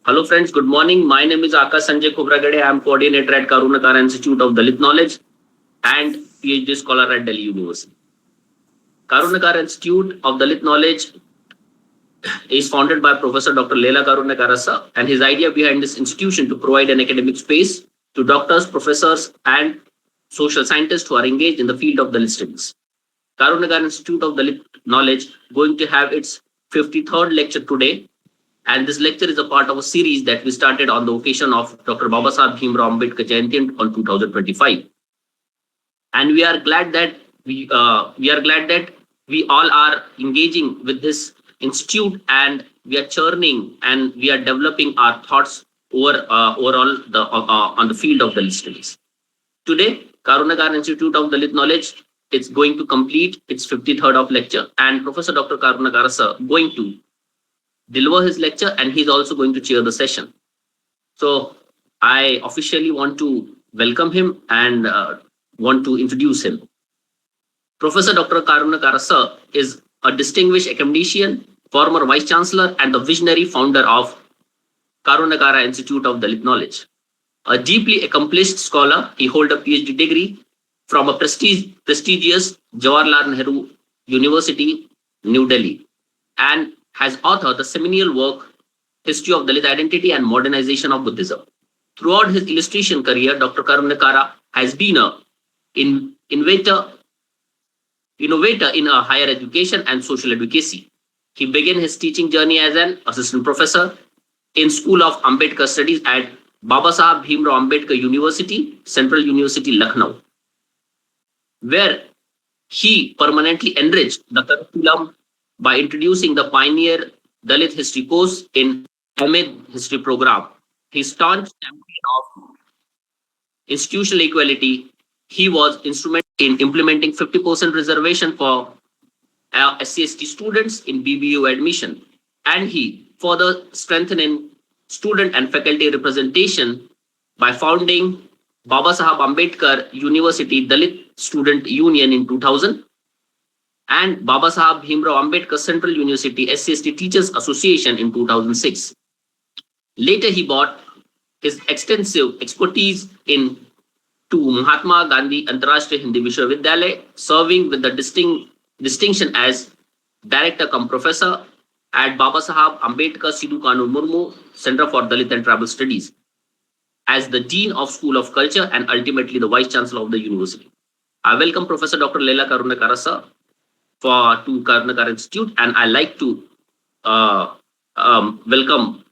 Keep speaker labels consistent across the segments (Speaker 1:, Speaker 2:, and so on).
Speaker 1: Hello friends, good morning. My name is Akash Sanjay Khobragade. I am coordinator at Karunyakara Institute of Dalit Knowledge and PhD scholar at Delhi University. Karunyakara Institute of Dalit Knowledge is founded by Professor Dr. Leela Karunyakara sir, and his idea behind this institution to provide an academic space to doctors, professors, and social scientists who are engaged in the field of Dalit studies. Karunyakara Institute of Dalit Knowledge going to have its 53rd lecture today, and this lecture is a part of a series that we started on the occasion of Dr. Babasaheb Bhimrao Ambedkar Jayanti on 2025. And we are glad that we all are engaging with this institute, and we are churning and we are developing our thoughts overall on the field of Dalit studies. Today, Karunyakara Institute of Dalit Knowledge is going to complete its 53rd of lecture, and Professor Dr. Karunyakara sir going to deliver his lecture, and he's also going to chair the session. So I officially want to welcome him and want to introduce him. Professor Dr. Karunyakara sir is a distinguished academician, former vice chancellor, and the visionary founder of Karunyakara Institute of Dalit Knowledge. A deeply accomplished scholar, he holds a PhD degree from a prestigious Jawaharlal Nehru University, New Delhi, and has authored the seminal work, History of Dalit Identity and Modernization of Buddhism. Throughout his illustration career, Dr. Karunyakara has been an innovator in higher education and social advocacy. He began his teaching journey as an assistant professor in School of Ambedkar Studies at Babasaheb Bhimrao Ambedkar University, Central University, Lucknow, where he permanently enriched the curriculum by introducing the pioneer Dalit history course in MA history program. His staunch champion of institutional equality, he was instrumental in implementing 50% reservation for SC/ST students in BBU admission, and he further strengthened student and faculty representation by founding Babasaheb Ambedkar University Dalit Student Union in 2000 and Babasaheb Bhimrao Ambedkar Central University SC/ST Teachers Association in 2006. Later, he brought his extensive expertise to Mahatma Gandhi Antarashtriya Hindi Vishwavidyalaya, serving with the distinction as Director cum Professor at Babasaheb Ambedkar Sidhu Kanu Murmu Center for Dalit and Tribal Studies, as the Dean of School of Culture and ultimately the Vice Chancellor of the University. I welcome Professor Dr. Leela Karunyakara sir to Karunyakara Institute, and I like to welcome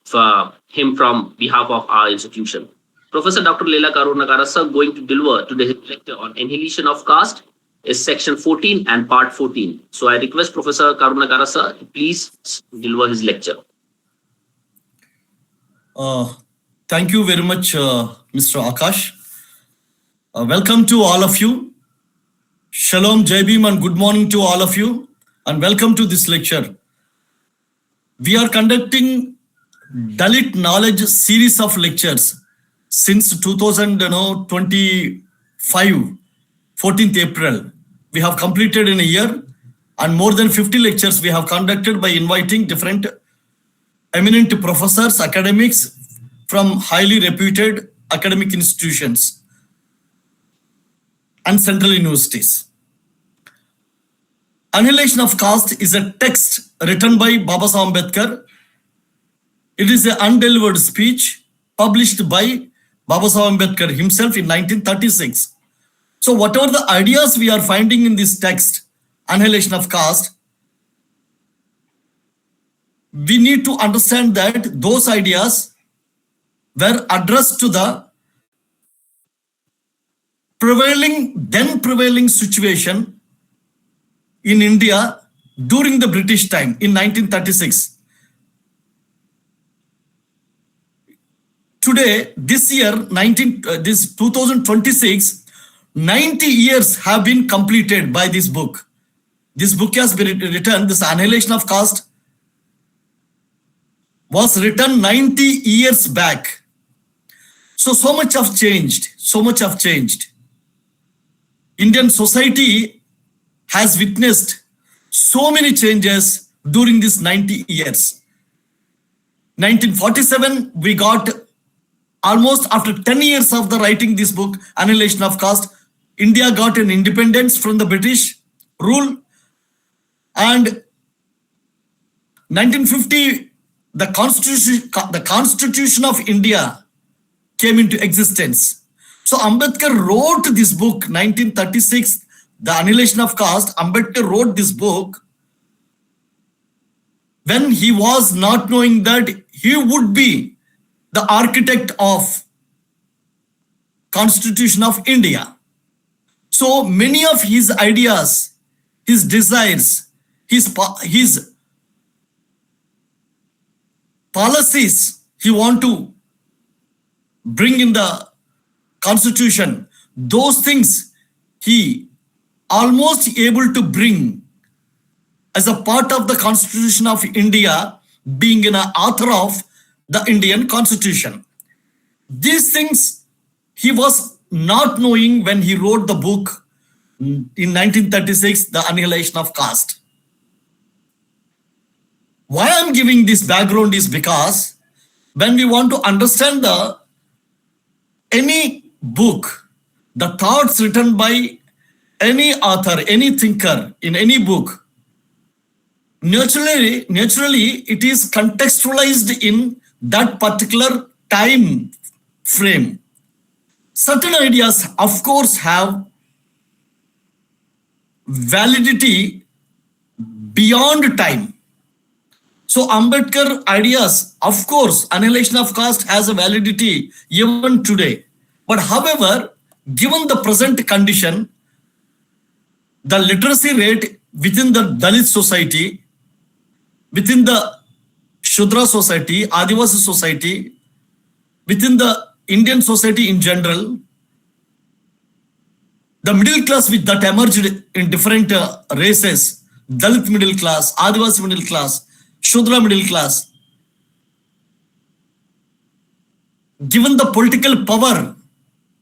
Speaker 1: him from behalf of our institution. Professor Dr. Leela Karunyakara sir going to deliver today's lecture on Annihilation of Caste is section 14 and part 14. So I request Professor Karunyakara sir to please deliver his lecture.
Speaker 2: Thank you very much, Mr. Akash. Welcome to all of you. Shalom, Jai Bhim, and good morning to all of you, and welcome to this lecture. We are conducting Dalit Knowledge series of lectures since 2025, 14th April. We have completed in a year, and more than 50 lectures we have conducted by inviting different eminent professors, academics from highly reputed academic institutions and central universities. Annihilation of Caste is a text written by Babasaheb Ambedkar. It is an undelivered speech published by Babasaheb Ambedkar himself in 1936. So whatever the ideas we are finding in this text, Annihilation of Caste, we need to understand that those ideas were addressed to the prevailing situation in India during the British time in 1936. Today, this year, 2026, 90 years have been completed by this book. This book has been written, this Annihilation of Caste was written 90 years back. So much have changed, Indian society has witnessed so many changes during these 90 years. 1947, we got almost after 10 years of the writing this book, Annihilation of Caste, India got an independence from the British rule. And 1950, the Constitution of India came into existence. So Ambedkar wrote this book, 1936, The Annihilation of Caste. Ambedkar wrote this book when he was not knowing that he would be the architect of Constitution of India. So many of his ideas, his desires, his policies he want to bring in the Constitution, those things he almost able to bring as a part of the Constitution of India, being an author of the Indian Constitution. These things he was not knowing when he wrote the book in 1936, The Annihilation of Caste. Why I'm giving this background is because when we want to understand any book, the thoughts written by any author, any thinker in any book, naturally it is contextualized in that particular time frame. Certain ideas, of course, have validity beyond time. So Ambedkar ideas, of course, Annihilation of Caste has a validity even today. But however, given the present condition, the literacy rate within the Dalit society, within the Shudra society, Adivasi society, within the Indian society in general, the middle class that emerged in different races, Dalit middle class, Adivasi middle class, Shudra middle class, given the political power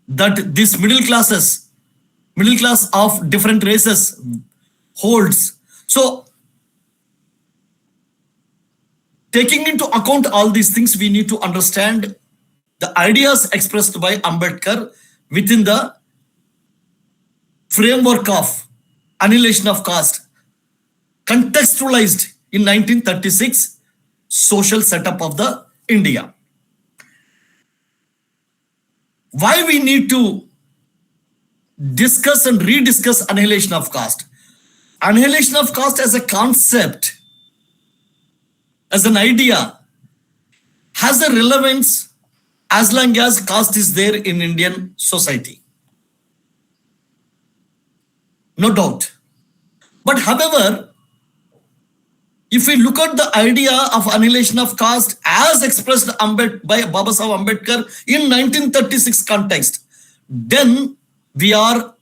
Speaker 2: that this middle class of different races holds. So taking into account all these things, we need to understand the ideas expressed by Ambedkar within the framework of Annihilation of Caste, contextualized in 1936 social setup of the India. Why we need to discuss and rediscuss Annihilation of Caste? Annihilation of Caste as a concept, as an idea, has a relevance as long as caste is there in Indian society. No doubt. But however, if we look at the idea of Annihilation of Caste as expressed by Babasaheb Ambedkar in 1936 context, then we are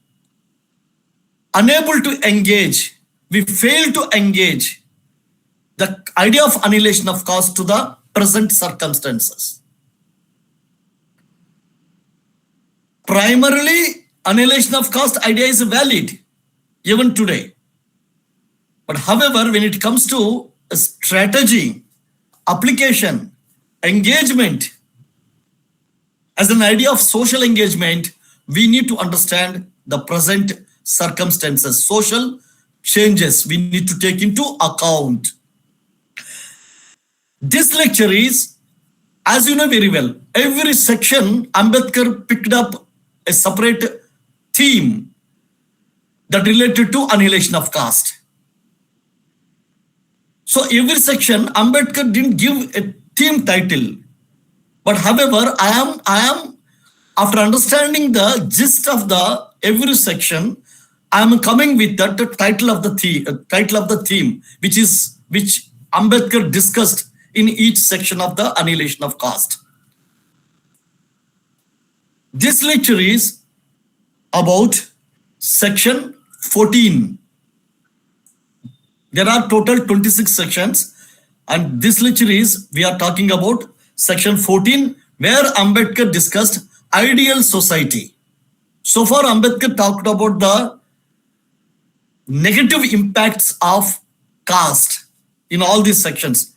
Speaker 2: unable to engage, we fail to engage the idea of Annihilation of Caste to the present circumstances. Primarily, Annihilation of Caste idea is valid even today. But however, when it comes to a strategy, application, engagement, as an idea of social engagement, we need to understand the present circumstances, social changes we need to take into account. This lecture is, as you know very well, every section Ambedkar picked up a separate theme that related to Annihilation of Caste. So every section, Ambedkar didn't give a theme title. But however, I am after understanding the gist of the every section, I am coming with the title of the theme, which Ambedkar discussed in each section of the Annihilation of Caste. This lecture is about section 14. There are total 26 sections, and this lecture is, we are talking about section 14, where Ambedkar discussed ideal society. So far, Ambedkar talked about the negative impacts of caste in all these sections.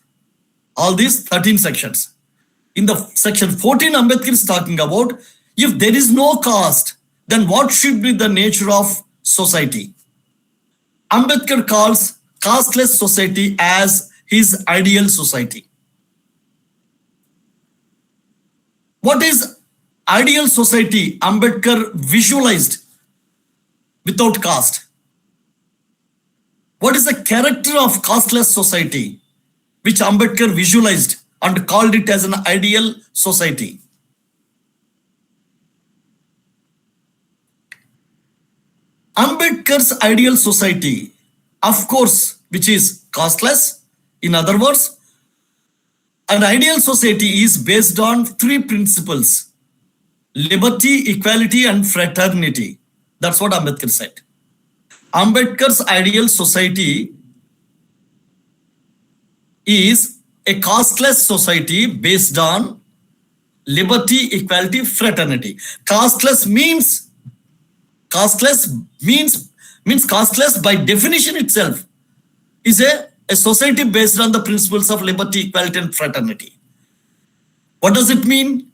Speaker 2: all these 13 sections. In the section 14, Ambedkar is talking about if there is no caste, then what should be the nature of society? Ambedkar calls casteless society as his ideal society. What is ideal society Ambedkar visualized without caste? What is the character of casteless society which Ambedkar visualized and called it as an ideal society? Ambedkar's ideal society, of course, which is casteless, in other words, an ideal society is based on three principles: liberty, equality, and fraternity. That's what Ambedkar said. Ambedkar's ideal society is a casteless society based on liberty, equality, fraternity. Casteless means casteless by definition itself is a society based on the principles of liberty, equality, and fraternity. What does it mean?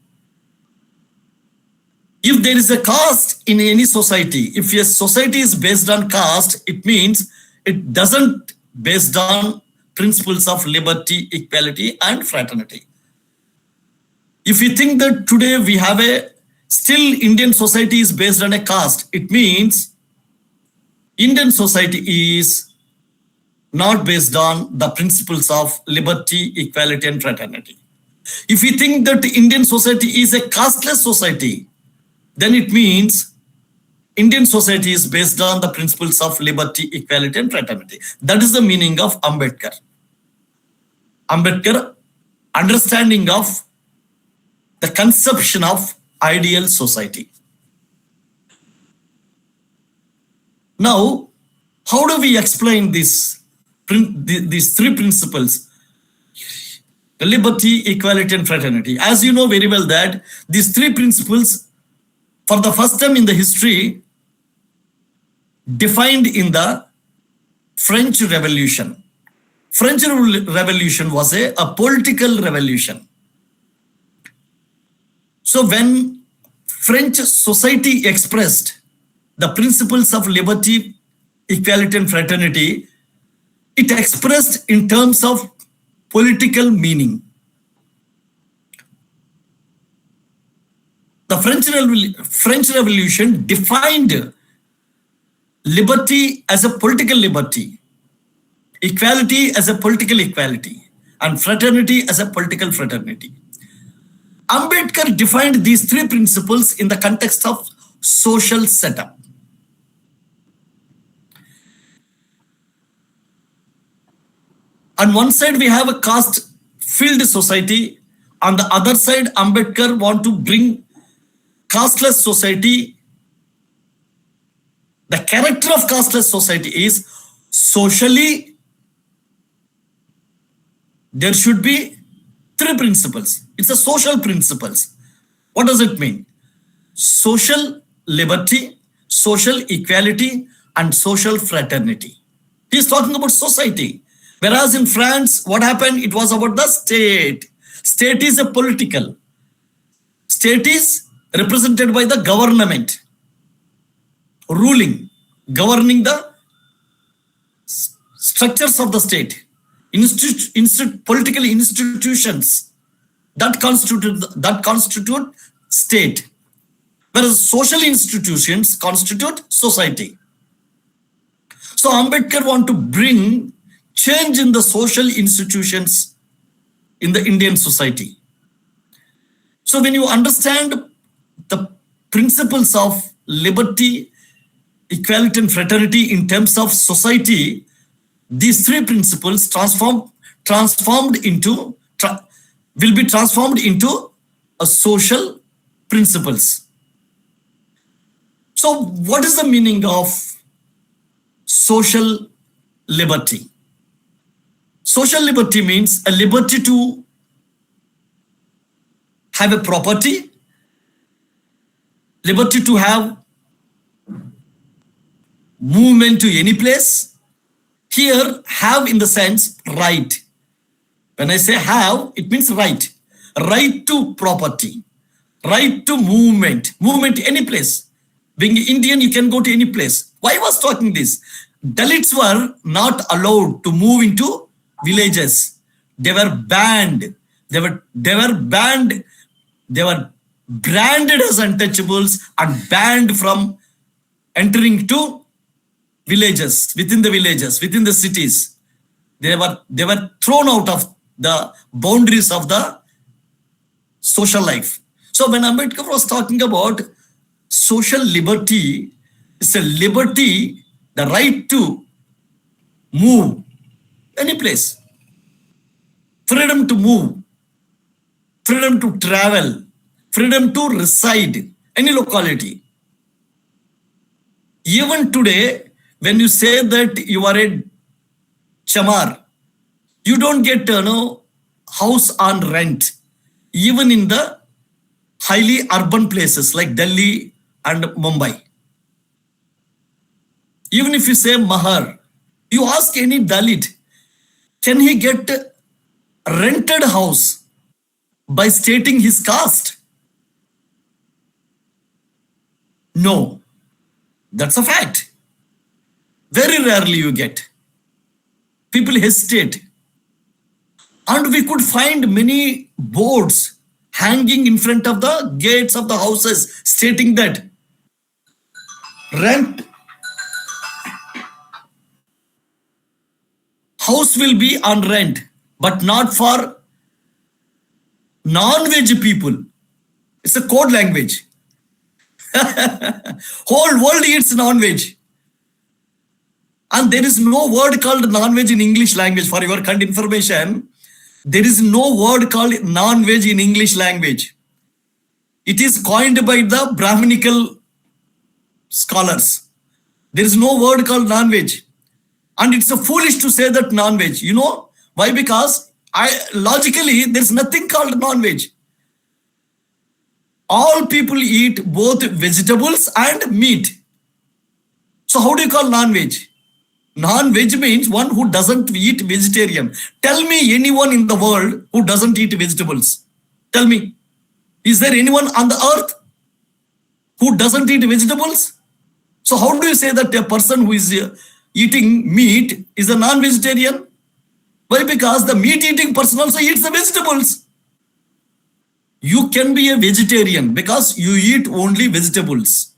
Speaker 2: If there is a caste in any society, if a society is based on caste, it means it doesn't based on principles of liberty, equality, and fraternity. If you think that today we have still Indian society is based on a caste, it means Indian society is not based on the principles of liberty, equality, and fraternity. If you think that Indian society is a casteless society, then it means Indian society is based on the principles of liberty, equality, and fraternity. That is the meaning of Ambedkar. Ambedkar understanding of the conception of ideal society. Now, how do we explain these three principles? Liberty, equality, and fraternity. As you know very well that these three principles, for the first time in the history, defined in the French Revolution. French Revolution was a political revolution. So when French society expressed the principles of liberty, equality, and fraternity, it expressed in terms of political meaning. The French Revolution defined liberty as a political liberty, equality as a political equality, and fraternity as a political fraternity. Ambedkar defined these three principles in the context of social setup. On one side, we have a caste-filled society. On the other side, Ambedkar want to bring casteless society. The character of casteless society is socially, there should be three principles. It's a social principles. What does it mean? Social liberty, social equality, and social fraternity. He's talking about society. Whereas in France, what happened? It was about the state. State is a political. State is represented by the government, ruling, governing the structures of the state, political institutions that constitute state, whereas social institutions constitute society. So Ambedkar want to bring change in the social institutions in the Indian society. So when you understand the principles of liberty, equality, and fraternity in terms of society, these three principles will be transformed into a social principles. So what is the meaning of social liberty? Social liberty means a liberty to have a property, liberty to have movement to any place. Here, have in the sense right. When I say have, it means right. Right to property, right to movement, any place. Being Indian, you can go to any place. Why was talking this? Dalits were not allowed to move into villages. They were banned. They were banned. They were branded as untouchables and banned from entering to villages, within the cities. They were thrown out of the boundaries of the social life. So when Ambedkar was talking about social liberty, it's a liberty, the right to move any place, freedom to move, freedom to travel, freedom to reside any locality. Even today, when you say that you are a chamar, you don't get house on rent, even in the highly urban places like Delhi and Mumbai. Even if you say mahar, you ask any Dalit, can he get a rented house by stating his caste? No, that's a fact. Very rarely you get. People hesitate. And we could find many boards hanging in front of the gates of the houses stating that rent house will be on rent, but not for non-veg people. It's a code language. Whole world eats non-veg. And there is no word called non-veg in English language. For your kind information, there is no word called non-veg in English language. It is coined by the Brahminical scholars. There is no word called non-veg. And it's a foolish to say that non-veg. You know why? Because logically, there's nothing called non-veg. All people eat both vegetables and meat. So how do you call non-veg? Non-veg means one who doesn't eat vegetarian. Tell me anyone in the world who doesn't eat vegetables. Tell me. Is there anyone on the earth who doesn't eat vegetables? So how do you say that a person who is eating meat is a non-vegetarian? Why? Because the meat-eating person also eats the vegetables. You can be a vegetarian because you eat only vegetables.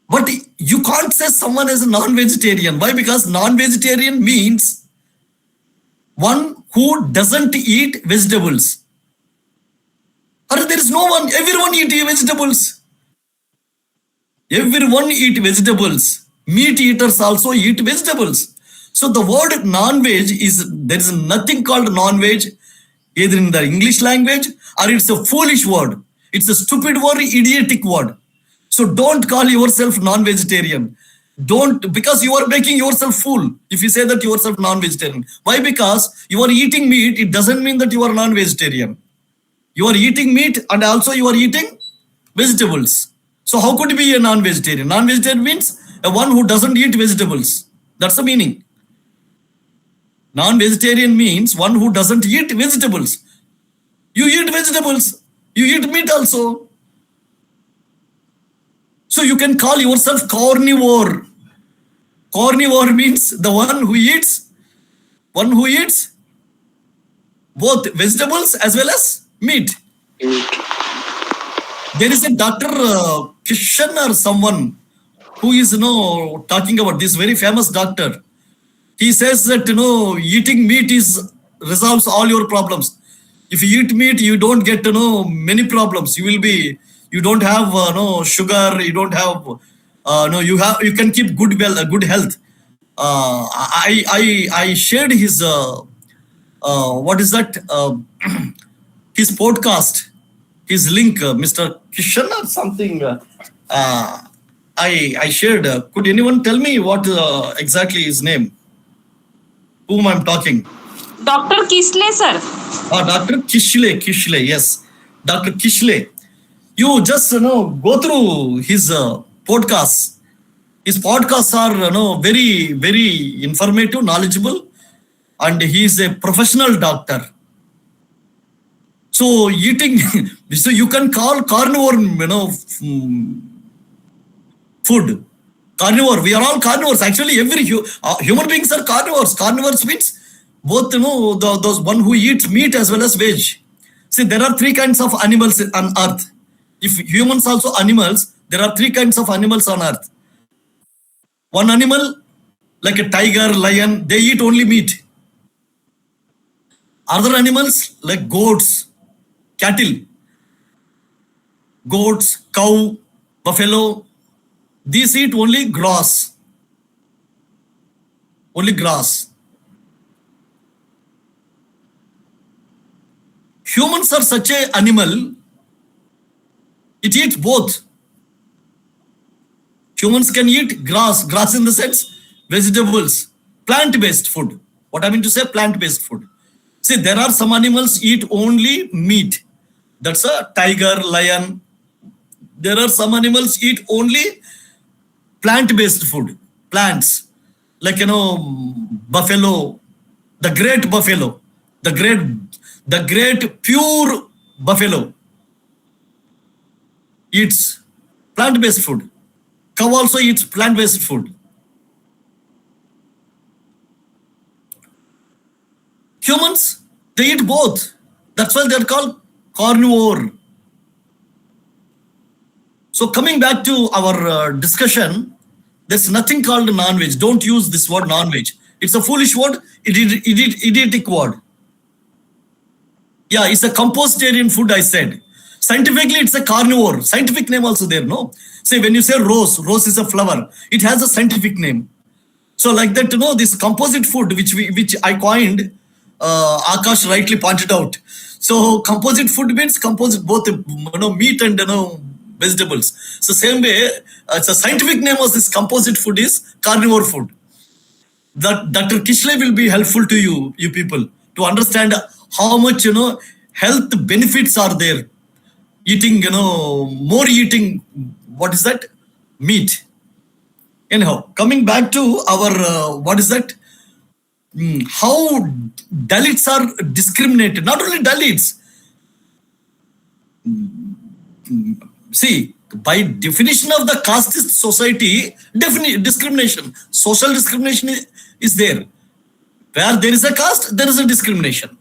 Speaker 2: But you can't say someone is a non-vegetarian. Why? Because non-vegetarian means one who doesn't eat vegetables. Or there is no one, everyone eat vegetables. Everyone eat vegetables. Meat eaters also eat vegetables. So the word non-veg is, there is nothing called non-veg either in the English language, or it's a foolish word. It's a stupid word, idiotic word. So don't call yourself non-vegetarian. Don't, because you are making yourself fool if you say that yourself non-vegetarian. Why? Because you are eating meat, it doesn't mean that you are non-vegetarian. You are eating meat and also you are eating vegetables. So how could you be a non-vegetarian? Non-vegetarian means a one who doesn't eat vegetables. That's the meaning. Non-vegetarian means one who doesn't eat vegetables. You eat vegetables. You eat meat also. So you can call yourself carnivore. Carnivore means the one who eats both vegetables as well as meat. There is a Dr. Kishan or someone who is talking about this, very famous doctor. He says that eating meat resolves all your problems. If you eat meat, you don't get many problems. You don't have sugar. You don't have you can keep good health. I shared his what is that his podcast, his link, Mr. Kishan or something. I shared. Could anyone tell me what exactly his name? Whom I'm talking?
Speaker 3: Dr. Kishle, sir.
Speaker 2: Dr. Kishle, yes. Dr. Kishle. You just go through his podcasts. His podcasts are very, very informative, knowledgeable. and he is a professional doctor. So eating, so you can call carnivore, food. Carnivore, we are all carnivores. Actually, every human beings are carnivores. Carnivores means both, those one who eats meat as well as veg. See, there are three kinds of animals on earth. If humans also animals, there are three kinds of animals on earth. One animal, like a tiger, lion, they eat only meat. Other animals, like goats, cattle, goats, cow, buffalo, these eat only grass. Only grass. Humans are such an animal, it eats both. Humans can eat grass in the sense, vegetables, plant-based food. What I mean to say, plant-based food. See, there are some animals eat only meat. That's a tiger, lion. There are some animals eat only plant-based food, plants, like, buffalo, the great buffalo, the great pure buffalo eats plant-based food. Cow also eats plant-based food. Humans, they eat both. That's why they're called carnivore. So coming back to our discussion, there's nothing called non-veg. Don't use this word non-veg. It's a foolish word, idiotic word. Yeah, it's a compostarian food, I said. Scientifically, it's a carnivore. Scientific name also there, no? Say, when you say rose is a flower. It has a scientific name. So like that, this composite food, which I coined, Akash rightly pointed out. So composite food means composite both, meat and, vegetables. So same way, it's a scientific name of this composite food is carnivore food. That Dr. Kishle will be helpful to you people, to understand how much, health benefits are there. Eating, more eating, what is that? Meat. Anyhow, coming back to our, what is that? How Dalits are discriminated. Not only Dalits. See, by definition of the casteist society, discrimination, social discrimination is there. Where there is a caste, there is a discrimination.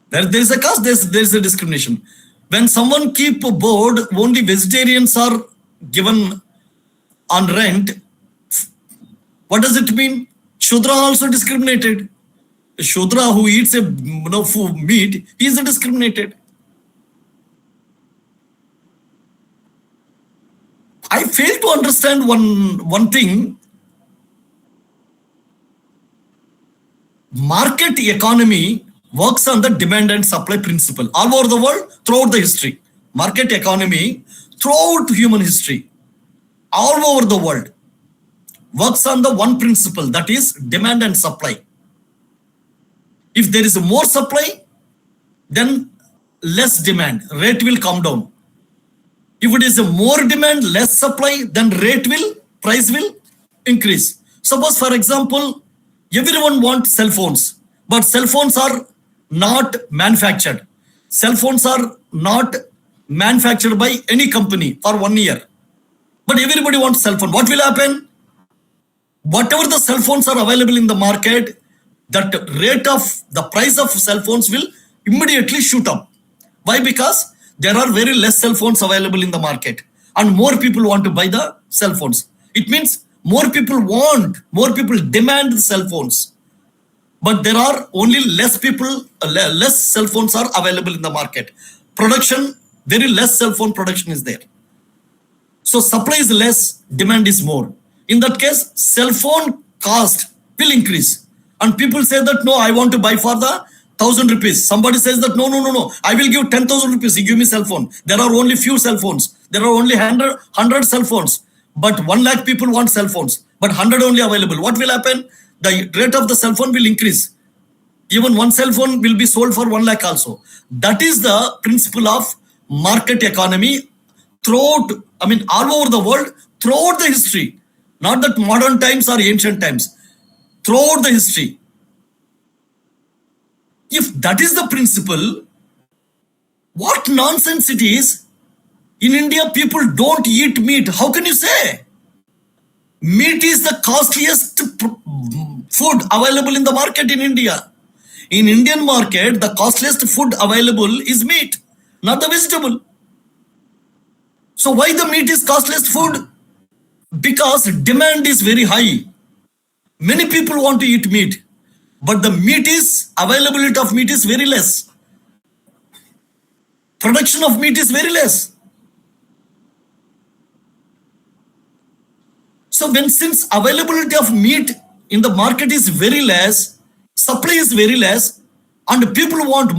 Speaker 2: Where there is a caste, there is a discrimination. When someone keep a board, only vegetarians are given on rent. What does it mean? Shudra also discriminated. A Shudra who eats a meat, he is discriminated. I fail to understand one thing. Market economy works on the demand and supply principle all over the world, throughout the history. Market economy, throughout human history, all over the world, works on the one principle, that is demand and supply. If there is more supply, then less demand, rate will come down. If it is a more demand, less supply, then price will increase. Suppose, for example, everyone wants cell phones, but cell phones are not manufactured. Cell phones are not manufactured by any company for 1 year. But everybody wants cell phone. What will happen? Whatever the cell phones are available in the market, the price of cell phones will immediately shoot up. Why? Because there are very less cell phones available in the market and more people want to buy the cell phones. It means more people demand the cell phones. But there are only less cell phones are available in the market. Production, very less cell phone production is there. So supply is less, demand is more. In that case, cell phone cost will increase. And people say that, no, I want to buy for the 1,000 rupees. Somebody says that, no, I will give 10,000 rupees, you give me cell phone. There are only few cell phones. There are only 100 cell phones. But 1 lakh people want cell phones. But 100 only available. What will happen? The rate of the cell phone will increase. Even one cell phone will be sold for 1 lakh also. That is the principle of market economy all over the world, throughout the history. Not that modern times or ancient times. throughout the history. If that is the principle, what nonsense it is. In India, people don't eat meat. How can you say? Meat is the costliest food available in the market in India. In Indian market, the costliest food available is meat, not the vegetable. So why the meat is costliest food? Because demand is very high. Many people want to eat meat, but the availability of meat is very less. Production of meat is very less. So since availability of meat in the market is very less, supply is very less, and people want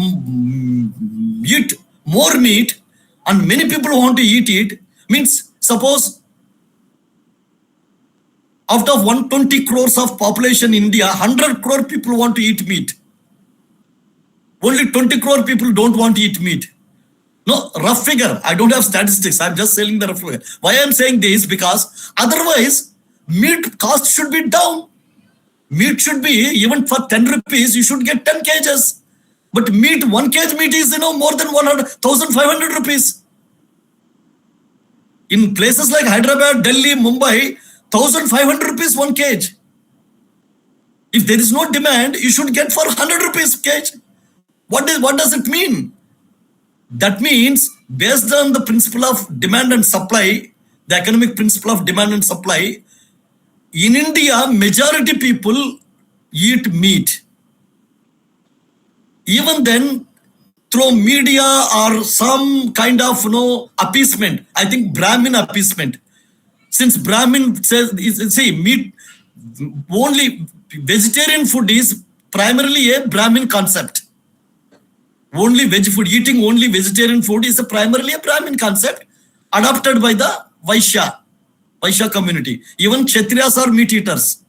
Speaker 2: eat more meat, and many people want to eat it, means suppose out of 120 crores of population in India, 100 crore people want to eat meat. Only 20 crore people don't want to eat meat. No, rough figure. I don't have statistics. I'm just selling the rough figure. Why I'm saying this? Because otherwise, meat cost should be down. Meat should be, even for 10 rupees, you should get 10 kgs. But meat, 1 kg meat is, more than 1,500 rupees. In places like Hyderabad, Delhi, Mumbai, 1,500 rupees 1 kg. If there is no demand, you should get for 100 rupees kg. What does it mean? That means, based on the principle of demand and supply, the economic principle of demand and supply, in India, majority people eat meat. Even then, through media or some kind of appeasement, I think Brahmin appeasement. Since Brahmin says, meat, only vegetarian food is primarily a Brahmin concept. Only veg food, eating only vegetarian food is primarily a Brahmin concept adopted by the Vaishya community. Even Kshatriyas are meat eaters.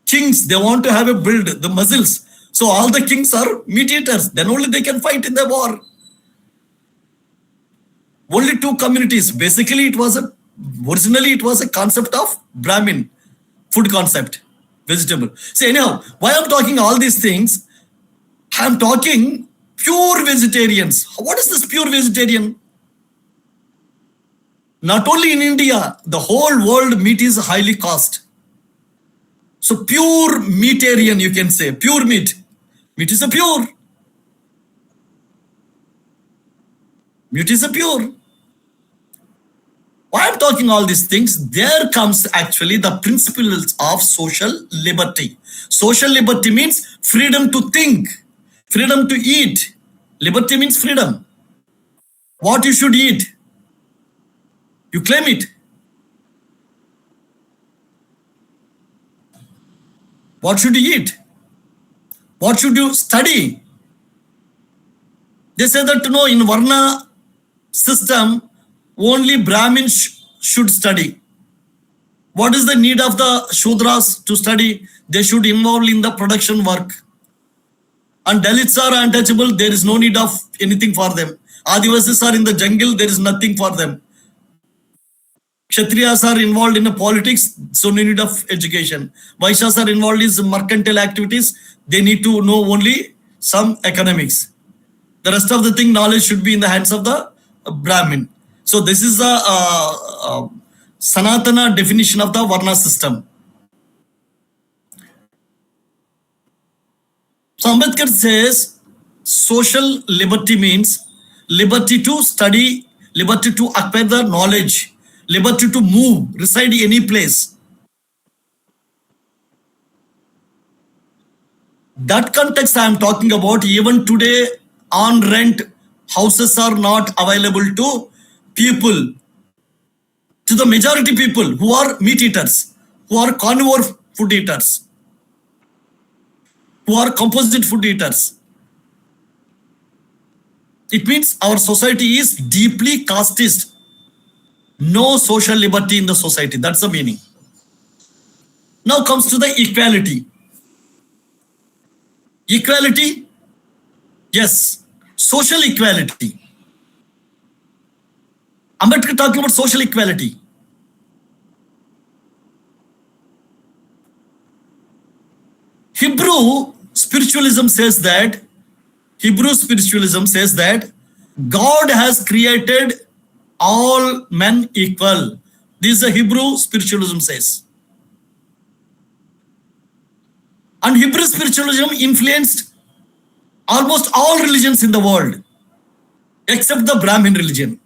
Speaker 2: Kings, they want to have a build, the muscles. So all the kings are meat eaters. Then only they can fight in the war. Only 2 communities. Basically, originally it was a concept of Brahmin, food concept, vegetable. So anyhow, why I'm talking all these things, I'm talking pure vegetarians. What is this pure vegetarian? Not only in India, the whole world meat is highly cost. So pure meatarian, you can say, pure meat. Meat is a pure. Meat is a pure. Why I'm talking all these things, there comes actually the principles of social liberty. Social liberty means freedom to think, freedom to eat. Liberty means freedom. What you should eat, you claim it. What should you eat? What should you study? They say that in Varna system, only Brahmins should study. What is the need of the Shudras to study? They should involve in the production work. And Dalits are untouchable, there is no need of anything for them. Adivasis are in the jungle, there is nothing for them. Kshatriyas are involved in politics, so no need of education. Vaishyas are involved in mercantile activities, they need to know only some economics. The rest of the thing, knowledge should be in the hands of the Brahmin. So this is the Sanatana definition of the Varna system. So Ambedkar says social liberty means liberty to study, liberty to acquire the knowledge, liberty to move, reside any place. That context I am talking about. Even today, on rent houses are not available to people, to the majority people who are meat eaters, who are carnivore food eaters, who are composite food eaters. It means our society is deeply casteist. No social liberty in the society. That's the meaning. Now comes to the equality. Equality, yes, social equality. Ambedkar talking about social equality. Hebrew spiritualism says that God has created all men equal. This is a Hebrew spiritualism says. And Hebrew spiritualism influenced almost all religions in the world, except the Brahmin religion.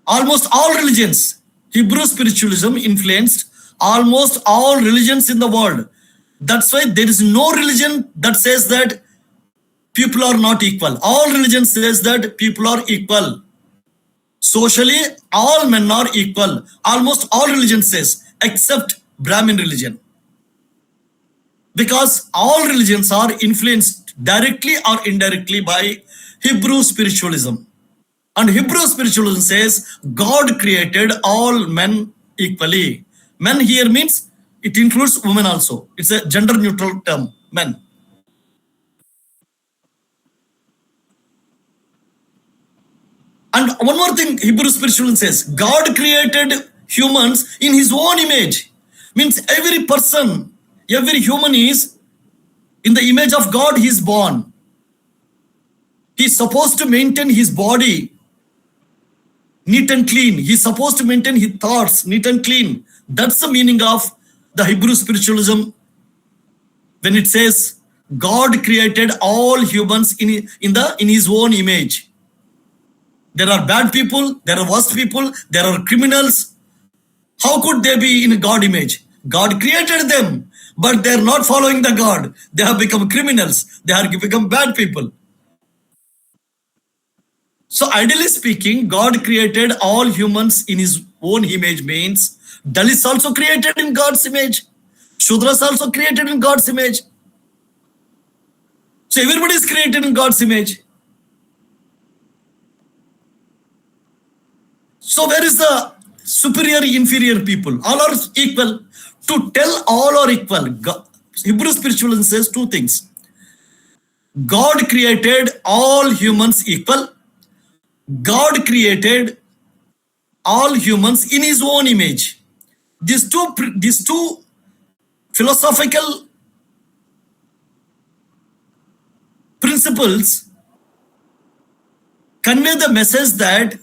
Speaker 2: Almost all religions. Hebrew spiritualism influenced almost all religions in the world. That's why there is no religion that says that people are not equal. All religions says that people are equal. Socially, all men are equal. Almost all religions says, except Brahmin religion. Because all religions are influenced directly or indirectly by Hebrew spiritualism. And Hebrew spiritualism says God created all men equally. Men here means it includes women also. It's a gender neutral term, men. And one more thing Hebrew spiritualism says, God created humans in his own image. Means every person, every human is in the image of God he is born. He's supposed to maintain his body neat and clean. He's supposed to maintain his thoughts neat and clean. That's the meaning of the Hebrew spiritualism when it says God created all humans in his own image. There are bad people, there are worse people, there are criminals. How could they be in God image? God created them, but they're not following the God. They have become criminals. They have become bad people. So ideally speaking, God created all humans in his own image means Dalits also created in God's image. Shudras also created in God's image. So everybody is created in God's image. So where is the superior, inferior people? All are equal. To tell all are equal, Hebrew spiritualism says two things. God created all humans equal. God created all humans in his own image. These two philosophical principles convey the message that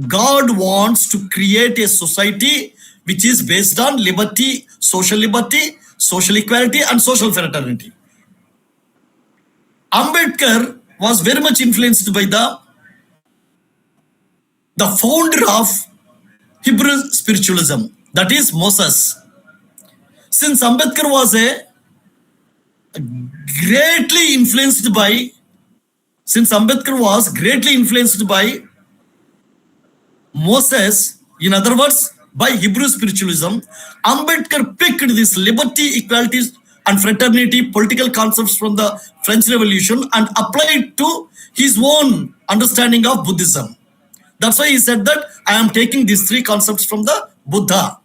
Speaker 2: God wants to create a society which is based on liberty, social equality, and social fraternity. Ambedkar was very much influenced by the founder of Hebrew spiritualism, that is Moses. Since Ambedkar was greatly influenced by Moses, in other words, by Hebrew spiritualism, Ambedkar picked this liberty, equality, and fraternity political concepts from the French Revolution and applied to his own understanding of Buddhism. That's why he said that I am taking these three concepts from the Buddha.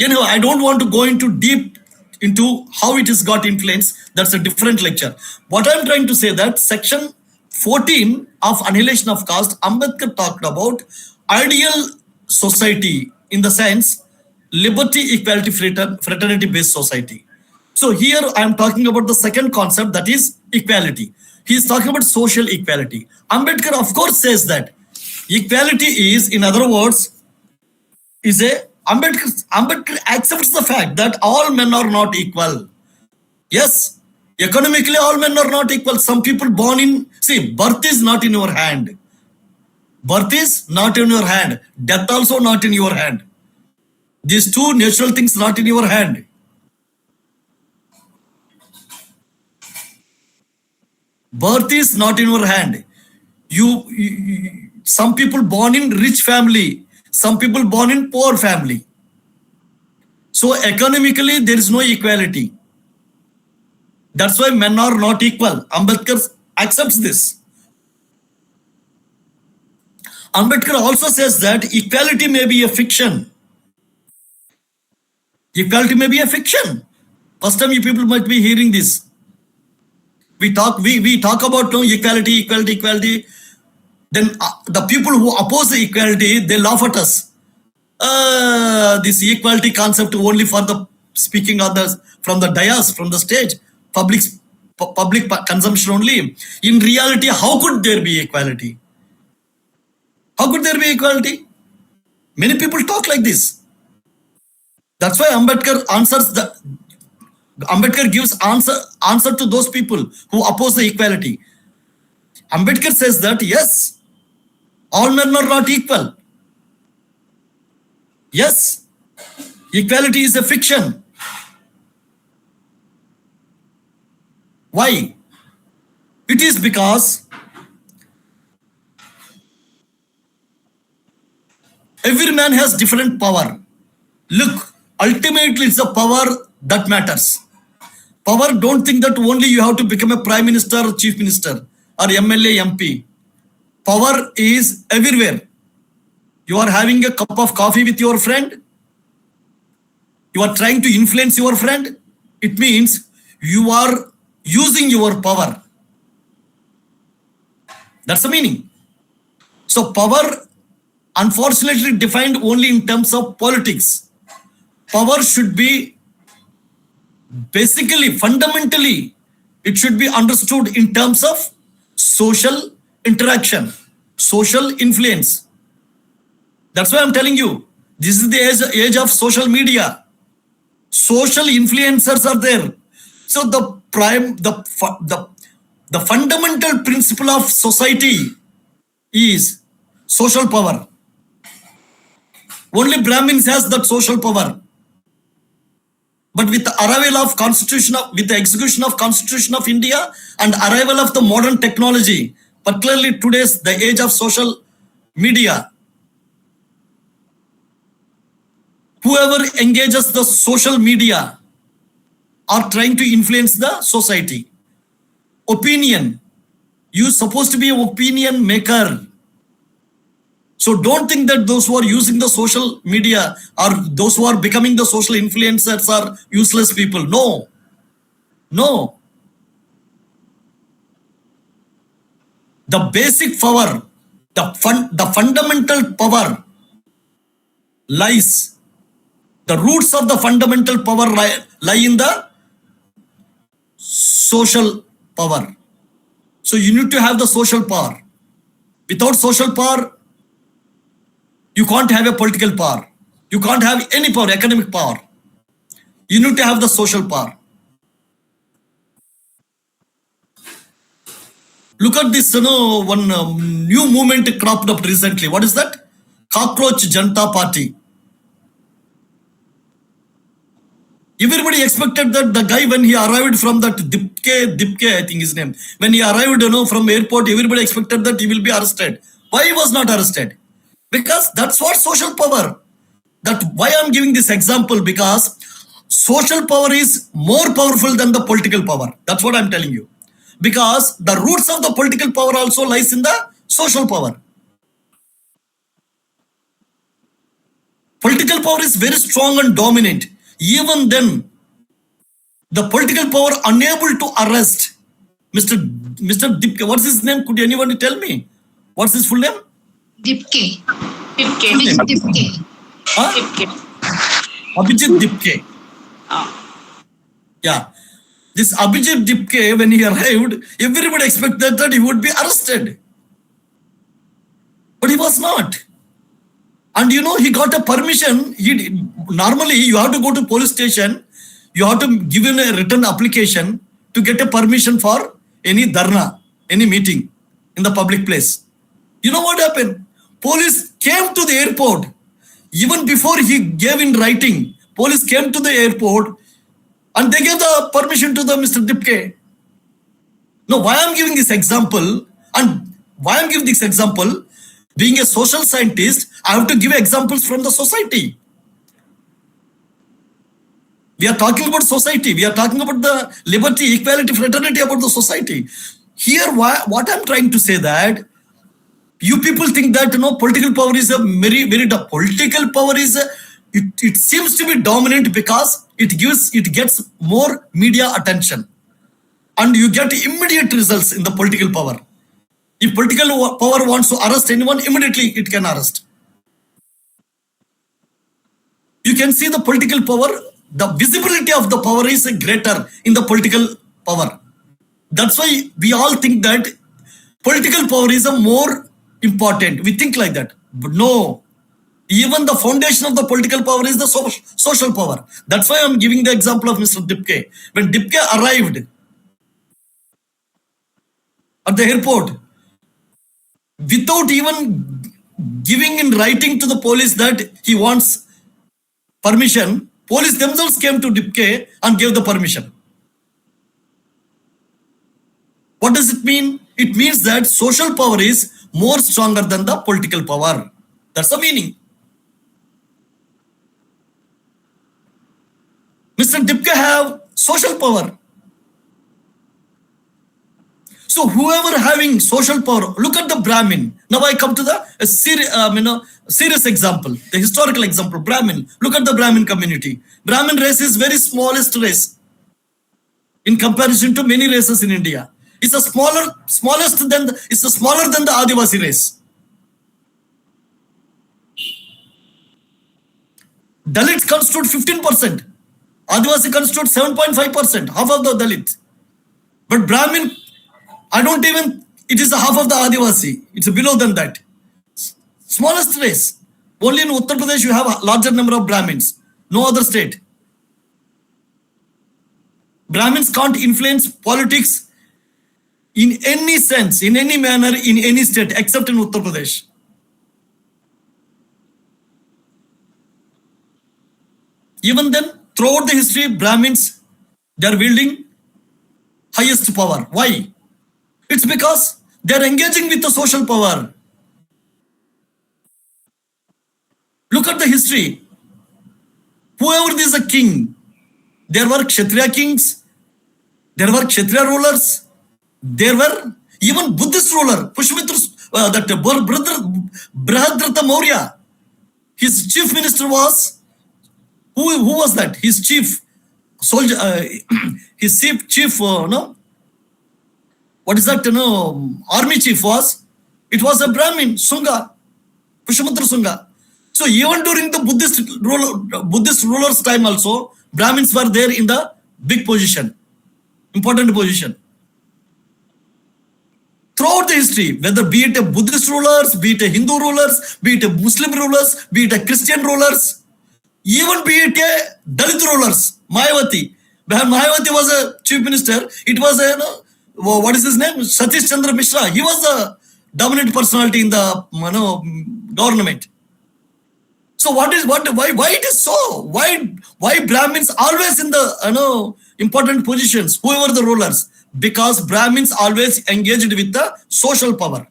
Speaker 2: I don't want to go into deep into how it has got influence. That's a different lecture. What I'm trying to say that section 14 of Annihilation of Caste, Ambedkar talked about ideal society in the sense liberty, equality, fraternity based society. So here I am talking about the second concept, that is equality. He is talking about social equality. Ambedkar of course says that equality is, in other words, Ambedkar accepts the fact that all men are not equal. Yes, economically all men are not equal. Some people born in, birth is not in your hand. Birth is not in your hand. Death also not in your hand. These two natural things not in your hand. Birth is not in your hand. Some people born in rich family, some people born in poor family. So economically there is no equality. That's why men are not equal. Ambedkar accepts this. Ambedkar also says that equality may be a fiction. Equality may be a fiction. First time you people might be hearing this. We talk about equality. Then the people who oppose the equality, they laugh at us. This equality concept only for the speaking on from the dais, from the stage, public consumption only. In reality, how could there be equality? How could there be equality? Many people talk like this. That's why Ambedkar gives answer to those people who oppose the equality. Ambedkar says that yes, all men are not equal. Yes, equality is a fiction. Why? It is because every man has different power. Look, ultimately it's the power that matters. Power, don't think that only you have to become a prime minister or chief minister or MLA, MP. Power is everywhere. You are having a cup of coffee with your friend. You are trying to influence your friend. It means you are using your power. That's the meaning. So power, unfortunately, defined only in terms of politics. Power should be basically, fundamentally, it should be understood in terms of social interaction, social influence. That's why I'm telling you, this is the age of social media. Social influencers are there. So the fundamental principle of society is social power. Only Brahmins has that social power. But with the arrival of with the execution of Constitution of India and arrival of the modern technology, particularly today's the age of social media, whoever engages the social media are trying to influence the society. Opinion. You're supposed to be an opinion maker. So don't think that those who are using the social media or those who are becoming the social influencers are useless people. No. No. The basic power, the fundamental power lies. The roots of the fundamental power lie in the social power. So you need to have the social power. Without social power, you can't have a political power. You can't have any power, economic power. You need to have the social power. Look at this, one new movement cropped up recently. What is that? Cockroach Janata Party. Everybody expected that the guy, when he arrived from that Dipke, I think his name, when he arrived, from airport, everybody expected that he will be arrested. Why he was not arrested? Because that's what social power. That why I'm giving this example, because social power is more powerful than the political power. That's what I'm telling you. Because the roots of the political power also lies in the social power. Political power is very strong and dominant. Even then, the political power unable to arrest Mr. Dipke. What's his name? Could anyone tell me? What's his full name?
Speaker 3: Dipke.
Speaker 2: Dipke.
Speaker 3: Dipke.
Speaker 2: Huh?
Speaker 3: Dipke.
Speaker 2: Abhijit Dipke. Yeah. This Abhijit Dipke, when he arrived, everybody expected that he would be arrested. But he was not. And he got a permission. Normally, you have to go to police station. You have to give in a written application to get a permission for any dharna, any meeting in the public place. You know what happened? Police came to the airport. Even before he gave in writing, police came to the airport and they gave the permission to the Mr. Dipke. Now, why I'm giving this example, and why I'm giving this example, being a social scientist, I have to give examples from the society. We are talking about society. We are talking about the Liberty-Equality-Fraternity, about the society. Here, what I'm trying to say that you people think that political power is a very political power is it seems to be dominant because it gets more media attention, and you get immediate results in the political power. If political power wants to arrest anyone, immediately it can arrest. You can see the political power the visibility of the power is greater in the political power. That's why we all think that political power is a more important. We think like that. But no, even the foundation of the political power is the social power. That's why I'm giving the example of Mr. Dipke. When Dipke arrived at the airport, without even giving in writing to the police that he wants permission, police themselves came to Dipke and gave the permission. What does it mean? It means that social power is more stronger than the political power. That's the meaning. Mr. Dipke have social power. So whoever having social power, look at the Brahmin. Now I come to the serious example, the historical example, Brahmin. Look at the Brahmin community. Brahmin race is very smallest race in comparison to many races in India. It's a smaller than the Adivasi race. Dalit constitute 15%. Adivasi constitute 7.5%, half of the Dalit. But Brahmin, it is a half of the Adivasi. It's below than that. Smallest race. Only in Uttar Pradesh you have a larger number of Brahmins. No other state. Brahmins can't influence politics in any sense, in any manner, in any state, except in Uttar Pradesh. Even then, throughout the history, Brahmins, they are wielding highest power. Why? It's because they are engaging with the social power. Look at the history. Whoever is a king, there were Kshatriya kings, there were Kshatriya rulers, there were even Buddhist ruler, Pushmitra, Brihadrata Maurya. His chief minister was, who was that? His chief soldier, his chief, what is that, army chief was, it was a Brahmin, Sunga, Pushmitra Sunga. So even during the Buddhist rulers' time also, Brahmins were there in the big position, important position. Throughout the history, whether be it a Buddhist rulers, be it a Hindu rulers, be it a Muslim rulers, be it a Christian rulers, even be it a Dalit rulers, Mayawati. When Mayawati was a chief minister, it was a, what is his name? Satish Chandra Mishra. He was the dominant personality in the government. So why it is so? Why Brahmins always in the important positions, whoever the rulers? Because Brahmins always engaged with the social power.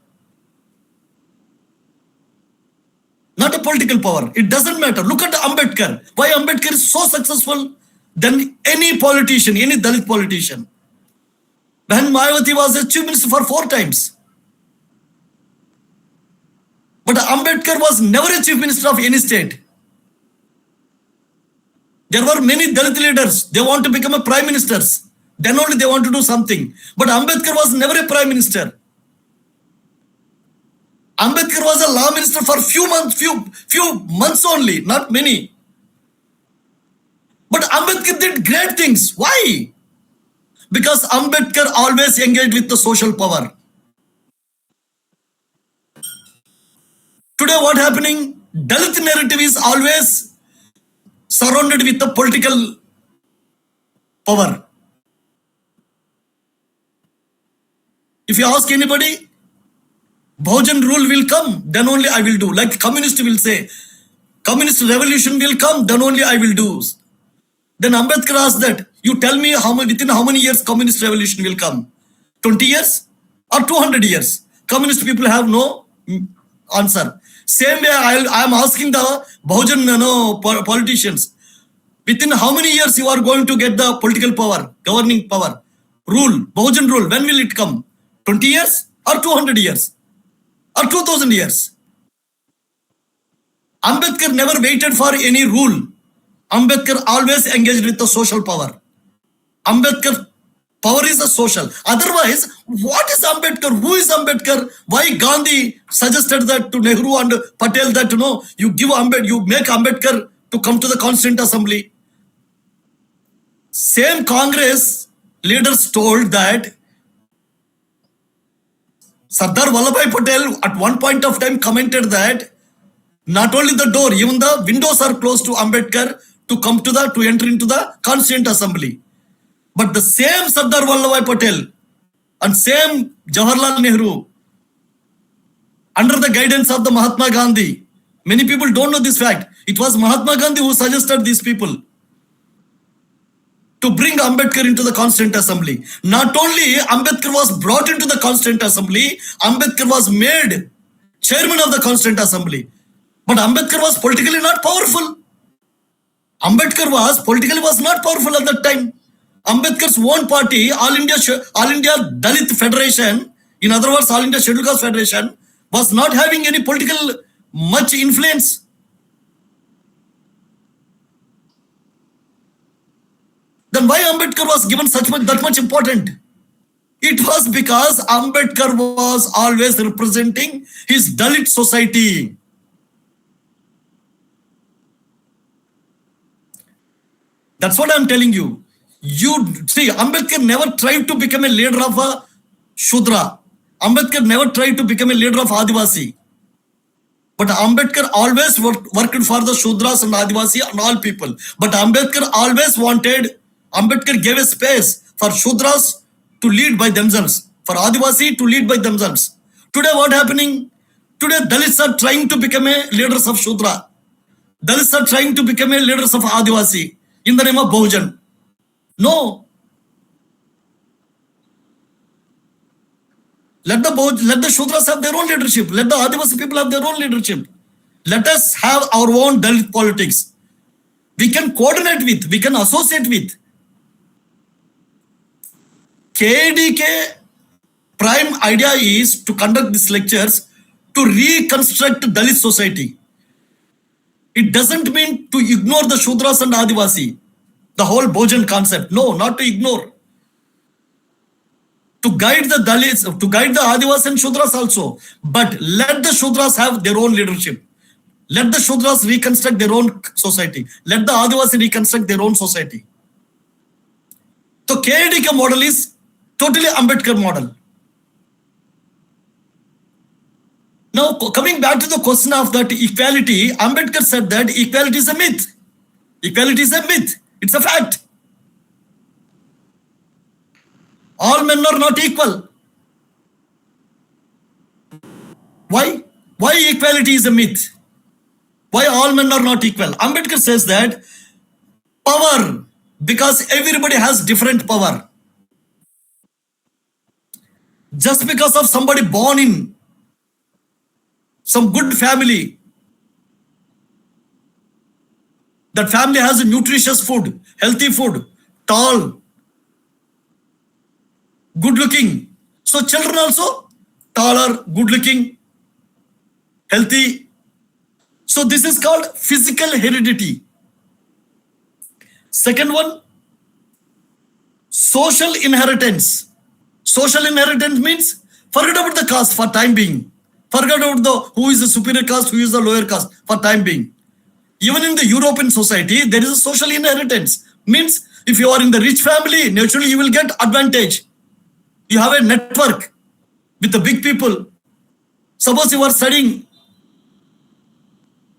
Speaker 2: Not a political power. It doesn't matter. Look at Ambedkar. Why Ambedkar is so successful than any politician, any Dalit politician. When Mayawati was a chief minister for 4 times. But Ambedkar was never a chief minister of any state. There were many Dalit leaders. They want to become a prime ministers. Then only they want to do something. But Ambedkar was never a prime minister. Ambedkar was a law minister for few months only, not many. But Ambedkar did great things. Why? Because Ambedkar always engaged with the social power. Today what happening? Dalit narrative is always surrounded with the political power. If you ask anybody, Bhujan rule will come, then only I will do. Like communist will say, communist revolution will come, then only I will do. Then Ambedkar asked that, you tell me within how many years communist revolution will come? 20 years or 200 years? Communist people have no answer. Same way I am asking the Bhujan politicians, within how many years you are going to get the political power, governing power, rule, Bhujan rule, when will it come? 20 years or 200 years or 2000 years? Ambedkar never waited for any rule. Ambedkar always engaged with the social power. Ambedkar power is a social. Otherwise, what is Ambedkar? Who is Ambedkar? Why Gandhi suggested that to Nehru and Patel that you make Ambedkar to come to the Constituent Assembly? Same Congress leaders told that Sardar Vallabhbhai Patel at one point of time commented that not only the door, even the windows are closed to Ambedkar to enter into the Constituent Assembly. But the same Sardar Vallabhbhai Patel and same Jawaharlal Nehru, under the guidance of the Mahatma Gandhi, many people don't know this fact. It was Mahatma Gandhi who suggested these people to bring Ambedkar into the Constituent Assembly. Not only Ambedkar was brought into the Constituent Assembly, Ambedkar was made chairman of the Constituent Assembly. But Ambedkar was politically not powerful. Ambedkar was not powerful at that time. Ambedkar's own party, All India Dalit Federation, in other words, All India Scheduled Caste Federation, was not having any political much influence. Then why Ambedkar was given that much important? It was because Ambedkar was always representing his Dalit society. That's what I'm telling you. You see, Ambedkar never tried to become a leader of a Shudra. Ambedkar never tried to become a leader of Adivasi. But Ambedkar always worked for the Shudras and Adivasi and all people. But Ambedkar gave a space for Shudras to lead by themselves, for Adivasi to lead by themselves. Today what happening? Today Dalits are trying to become a leaders of Shudra. Dalits are trying to become a leaders of Adivasi in the name of Bahujan. No. Let the Shudras have their own leadership. Let the Adivasi people have their own leadership. Let us have our own Dalit politics. We can coordinate with, we can associate with. KIDK prime idea is to conduct these lectures to reconstruct Dalit society. It doesn't mean to ignore the Shudras and Adivasi, the whole Bahujan concept. No, not to ignore. To guide the Dalits, to guide the Adivasi and Shudras also. But let the Shudras have their own leadership. Let the Shudras reconstruct their own society. Let the Adivasi reconstruct their own society. So KIDK model is totally Ambedkar model. Now, coming back to the question of that equality, Ambedkar said that equality is a myth. Equality is a myth. It's a fact. All men are not equal. Why? Why equality is a myth? Why all men are not equal? Ambedkar says that power, because everybody has different power. Just because of somebody born in some good family, that family has a nutritious food, healthy food, tall, good looking. So children also taller, good looking, healthy. So this is called physical heredity. Second one, social inheritance. Social inheritance means forget about the caste for time being. Forget about who is the superior caste, who is the lower caste for time being. Even in the European society, there is a social inheritance. Means if you are in the rich family, naturally you will get advantage. You have a network with the big people. Suppose you are studying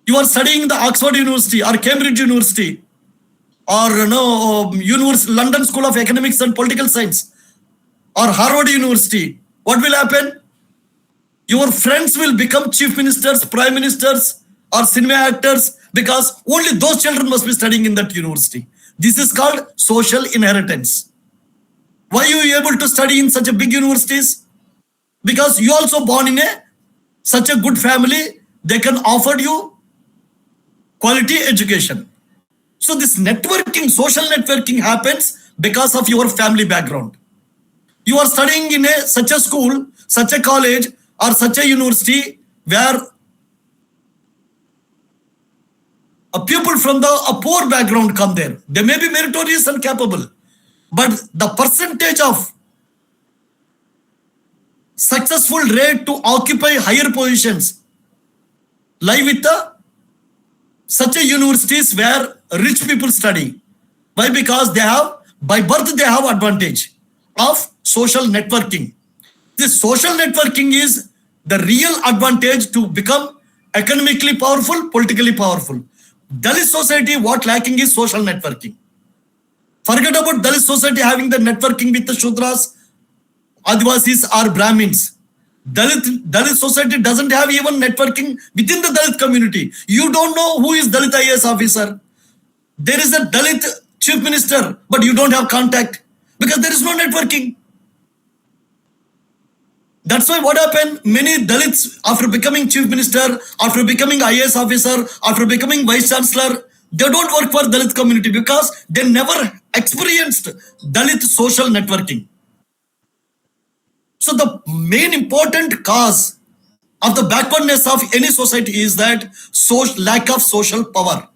Speaker 2: in the Oxford University or Cambridge University or London School of Economics and Political Science or Harvard University. What will happen? Your friends will become chief ministers, prime ministers or cinema actors because only those children must be studying in that university. This is called social inheritance. Why are you able to study in such a big universities? Because you also born in such a good family, they can offer you quality education. So this networking, social networking happens because of your family background. You are studying in such a school, such a college or such a university where a people from a poor background come there. They may be meritorious and capable, but the percentage of successful rate to occupy higher positions lie with such a universities where rich people study. Why? Because they have By birth, they have advantage of social networking. This social networking is the real advantage to become economically powerful, politically powerful. Dalit society, what lacking is social networking. Forget about Dalit society having the networking with the Shudras, Adivasis or Brahmins. Dalit society doesn't have even networking within the Dalit community. You don't know who is Dalit IAS officer. There is a Dalit chief minister, but you don't have contact because there is no networking. That's why what happened, many Dalits after becoming chief minister, after becoming IAS officer, after becoming vice chancellor, they don't work for Dalit community because they never experienced Dalit social networking. So the main important cause of the backwardness of any society is that lack of social power.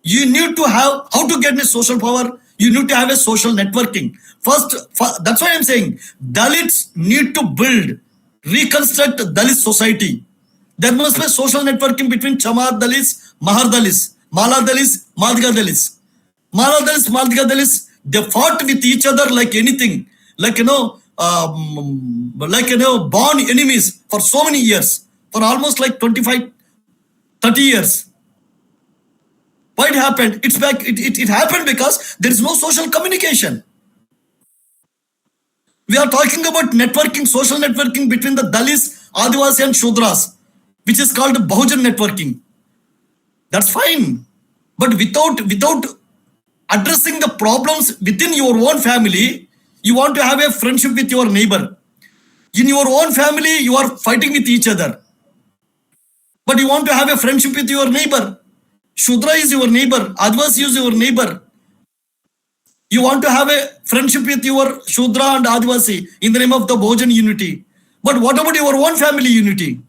Speaker 2: You need to have, how to get a social power? You need to have a social networking. First, that's why I'm saying Dalits need to build, reconstruct Dalit society. There must be social networking between Chamar Dalits, Mahar Dalits, Mala Dalits, Madhga Dalits. Mala Dalits, Madhga Dalits, they fought with each other like anything, like born enemies for so many years, for almost like 25, 30 years. Why it happened? It happened because there is no social communication. We are talking about networking, social networking between the Dalits, Adivasi and Shudras, which is called Bahujan networking. That's fine. But without addressing the problems within your own family, you want to have a friendship with your neighbor. In your own family, you are fighting with each other. But you want to have a friendship with your neighbor. Shudra is your neighbor. Adivasi is your neighbor. You want to have a friendship with your Shudra and Adivasi in the name of the Bahujan unity. But what about your own family unity?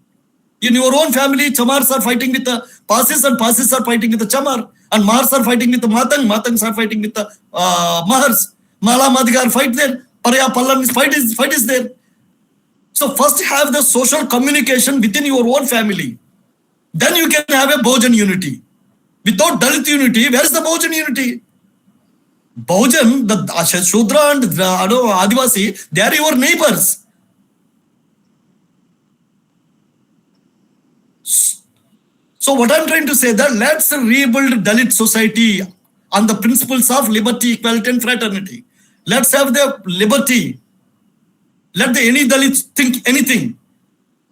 Speaker 2: In your own family, Chamars are fighting with the Pasis and Pasis are fighting with the Chamar. And Mahars are fighting with the Matangs are fighting with the Mahars. Mala Madhgar fight there. Paraya Pallan fight is there. So first have the social communication within your own family. Then you can have a Bahujan unity. Without Dalit unity, where is the Bahujan unity? Bahujan, the Shudra and the Adivasi, they are your neighbors. So what I'm trying to say that let's rebuild Dalit society on the principles of liberty, equality and fraternity. Let's have the liberty. Let any Dalit think anything.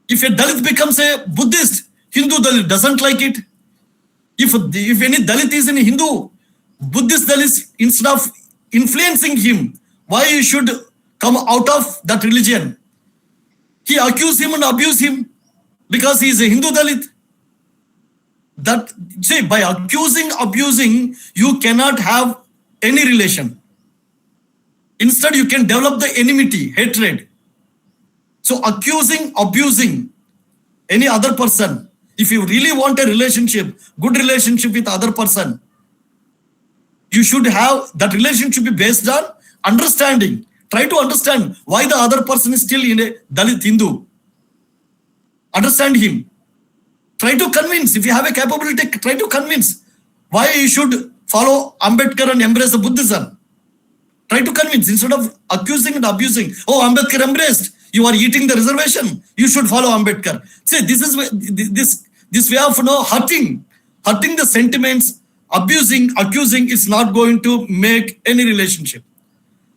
Speaker 2: If a Dalit becomes a Buddhist, Hindu Dalit doesn't like it. If any Dalit is in Hindu, Buddhist Dalit, instead of influencing him, why he should come out of that religion? He accuse him and abuse him because he is a Hindu Dalit. That, see, by abusing, you cannot have any relation. Instead, you can develop the enmity, hatred. So abusing any other person, if you really want a relationship, good relationship with other person, you should have that relationship be based on understanding. Try to understand why the other person is still in a Dalit Hindu. Understand him. Try to convince, if you have a capability, try to convince why you should follow Ambedkar and embrace the Buddhism. Try to convince instead of accusing and abusing. Oh, Ambedkar embraced. You are eating the reservation. You should follow Ambedkar. See, this is this way of hurting the sentiments, abusing, accusing is not going to make any relationship.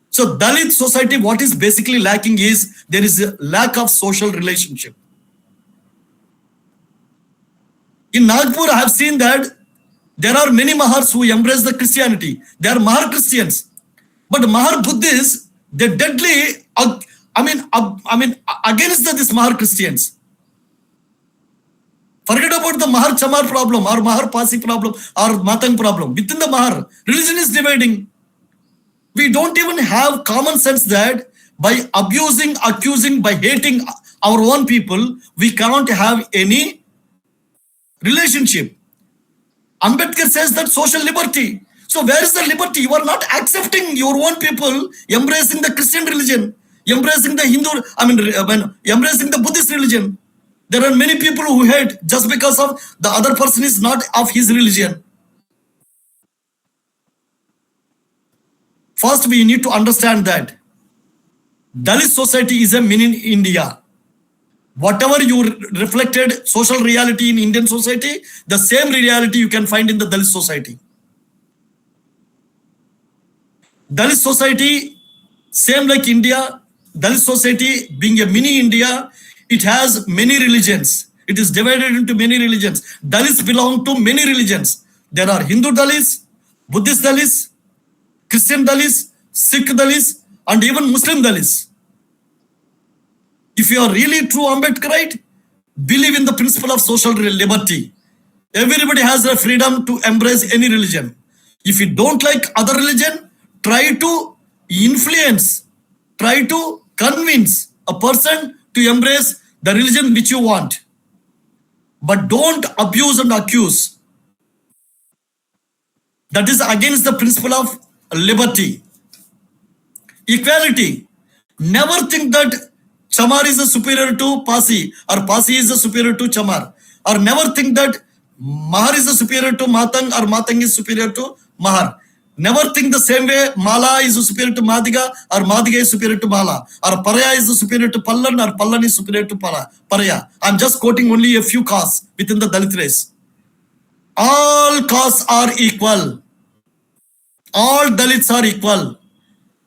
Speaker 2: So Dalit society, what is basically lacking is there is a lack of social relationship. In Nagpur, I have seen that there are many Mahars who embrace the Christianity. They are Mahar Christians. But Mahar Buddhists, they deadly, against these Mahar Christians. Forget about the Mahar Chamar problem or Mahar Pasi problem or Matang problem. Within the Mahar, religion is dividing. We don't even have common sense that by abusing, accusing, by hating our own people, we cannot have any relationship. Ambedkar says that social liberty. So where is the liberty? You are not accepting your own people embracing the Christian religion, embracing the embracing the Buddhist religion. There are many people who hate just because of the other person is not of his religion. First, we need to understand that Dalit society is a mini India. Whatever you reflected social reality in Indian society, the same reality you can find in the Dalit society. Dalit society, same like India, Dalit society being a mini India, it has many religions. It is divided into many religions. Dalits belong to many religions. There are Hindu Dalits, Buddhist Dalits, Christian Dalits, Sikh Dalits, and even Muslim Dalits. If you are really true Ambedkarite, believe in the principle of social liberty. Everybody has the freedom to embrace any religion. If you don't like other religion, try to influence, try to convince a person to embrace the religion which you want. But don't abuse and accuse. That is against the principle of liberty. Equality. Never think that Chamar is superior to Pasi or Pasi is superior to Chamar. Or never think that Mahar is superior to Matang or Matang is superior to Mahar. Never think the same way Mala is superior to Madiga or Madiga is superior to Mala. Or Paraya is superior to Pallan or Pallan is superior to Paraya. I'm just quoting only a few castes within the Dalit race. All castes are equal. All Dalits are equal.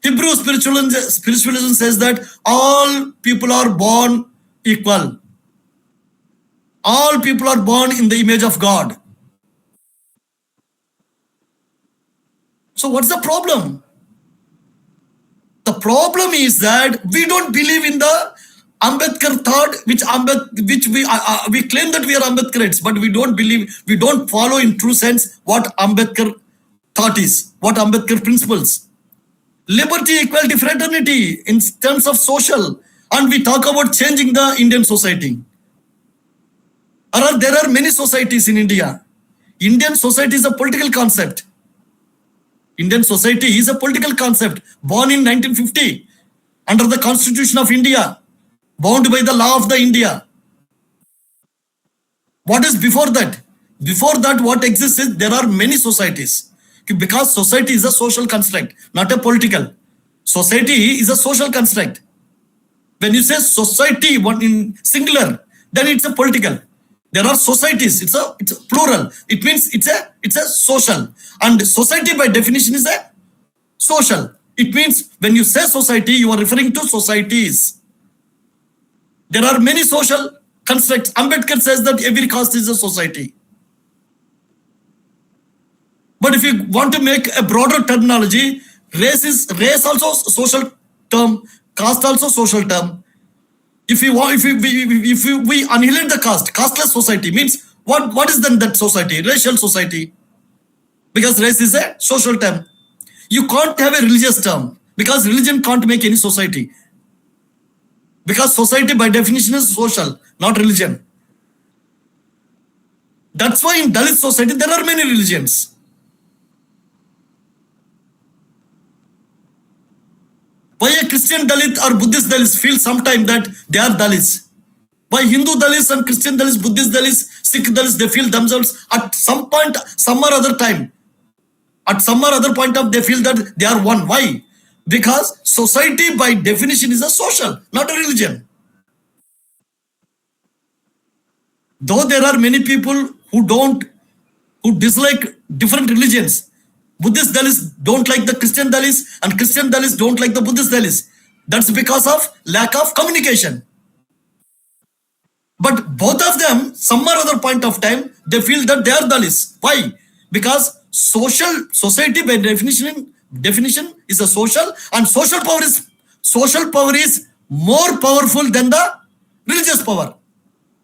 Speaker 2: Hebrew spiritualism says that all people are born equal. All people are born in the image of God. So what's the problem? The problem is that we don't believe in the Ambedkar thought, which we claim that we are Ambedkarites, but we don't believe, we don't follow in true sense what Ambedkar thought is, what Ambedkar principles. Liberty-Equality-Fraternity in terms of social, and we talk about changing the Indian society. There are many societies in India. Indian society is a political concept. Indian society is a political concept born in 1950 under the Constitution of India, bound by the law of the India. What is before that? Before that, what exists is there are many societies. Because society is a social construct, not a political. Society is a social construct. When you say society in singular, then it's a political. There are societies. It's a plural. It means it's a social. And society by definition is a social. It means when you say society, you are referring to societies. There are many social constructs. Ambedkar says that every caste is a society. But if you want to make a broader terminology, race also social term, caste also social term. If we annihilate the caste, casteless society means what is then that society? Racial society. Because race is a social term. You can't have a religious term because religion can't make any society. Because society by definition is social, not religion. That's why in Dalit society there are many religions. Why a Christian Dalit or Buddhist Dalits feel sometimes that they are Dalits? Why Hindu Dalits and Christian Dalits, Buddhist Dalits, Sikh Dalits, they feel themselves at some point, some or other time, at some or other point of they feel that they are one. Why? Because society by definition is a social, not a religion. Though there are many people who dislike different religions, Buddhist Dalits don't like the Christian Dalits and Christian Dalits don't like the Buddhist Dalits. That's because of lack of communication. But both of them, some or other point of time, they feel that they are Dalits. Why? Because society by definition is a social, and social power is more powerful than the religious power.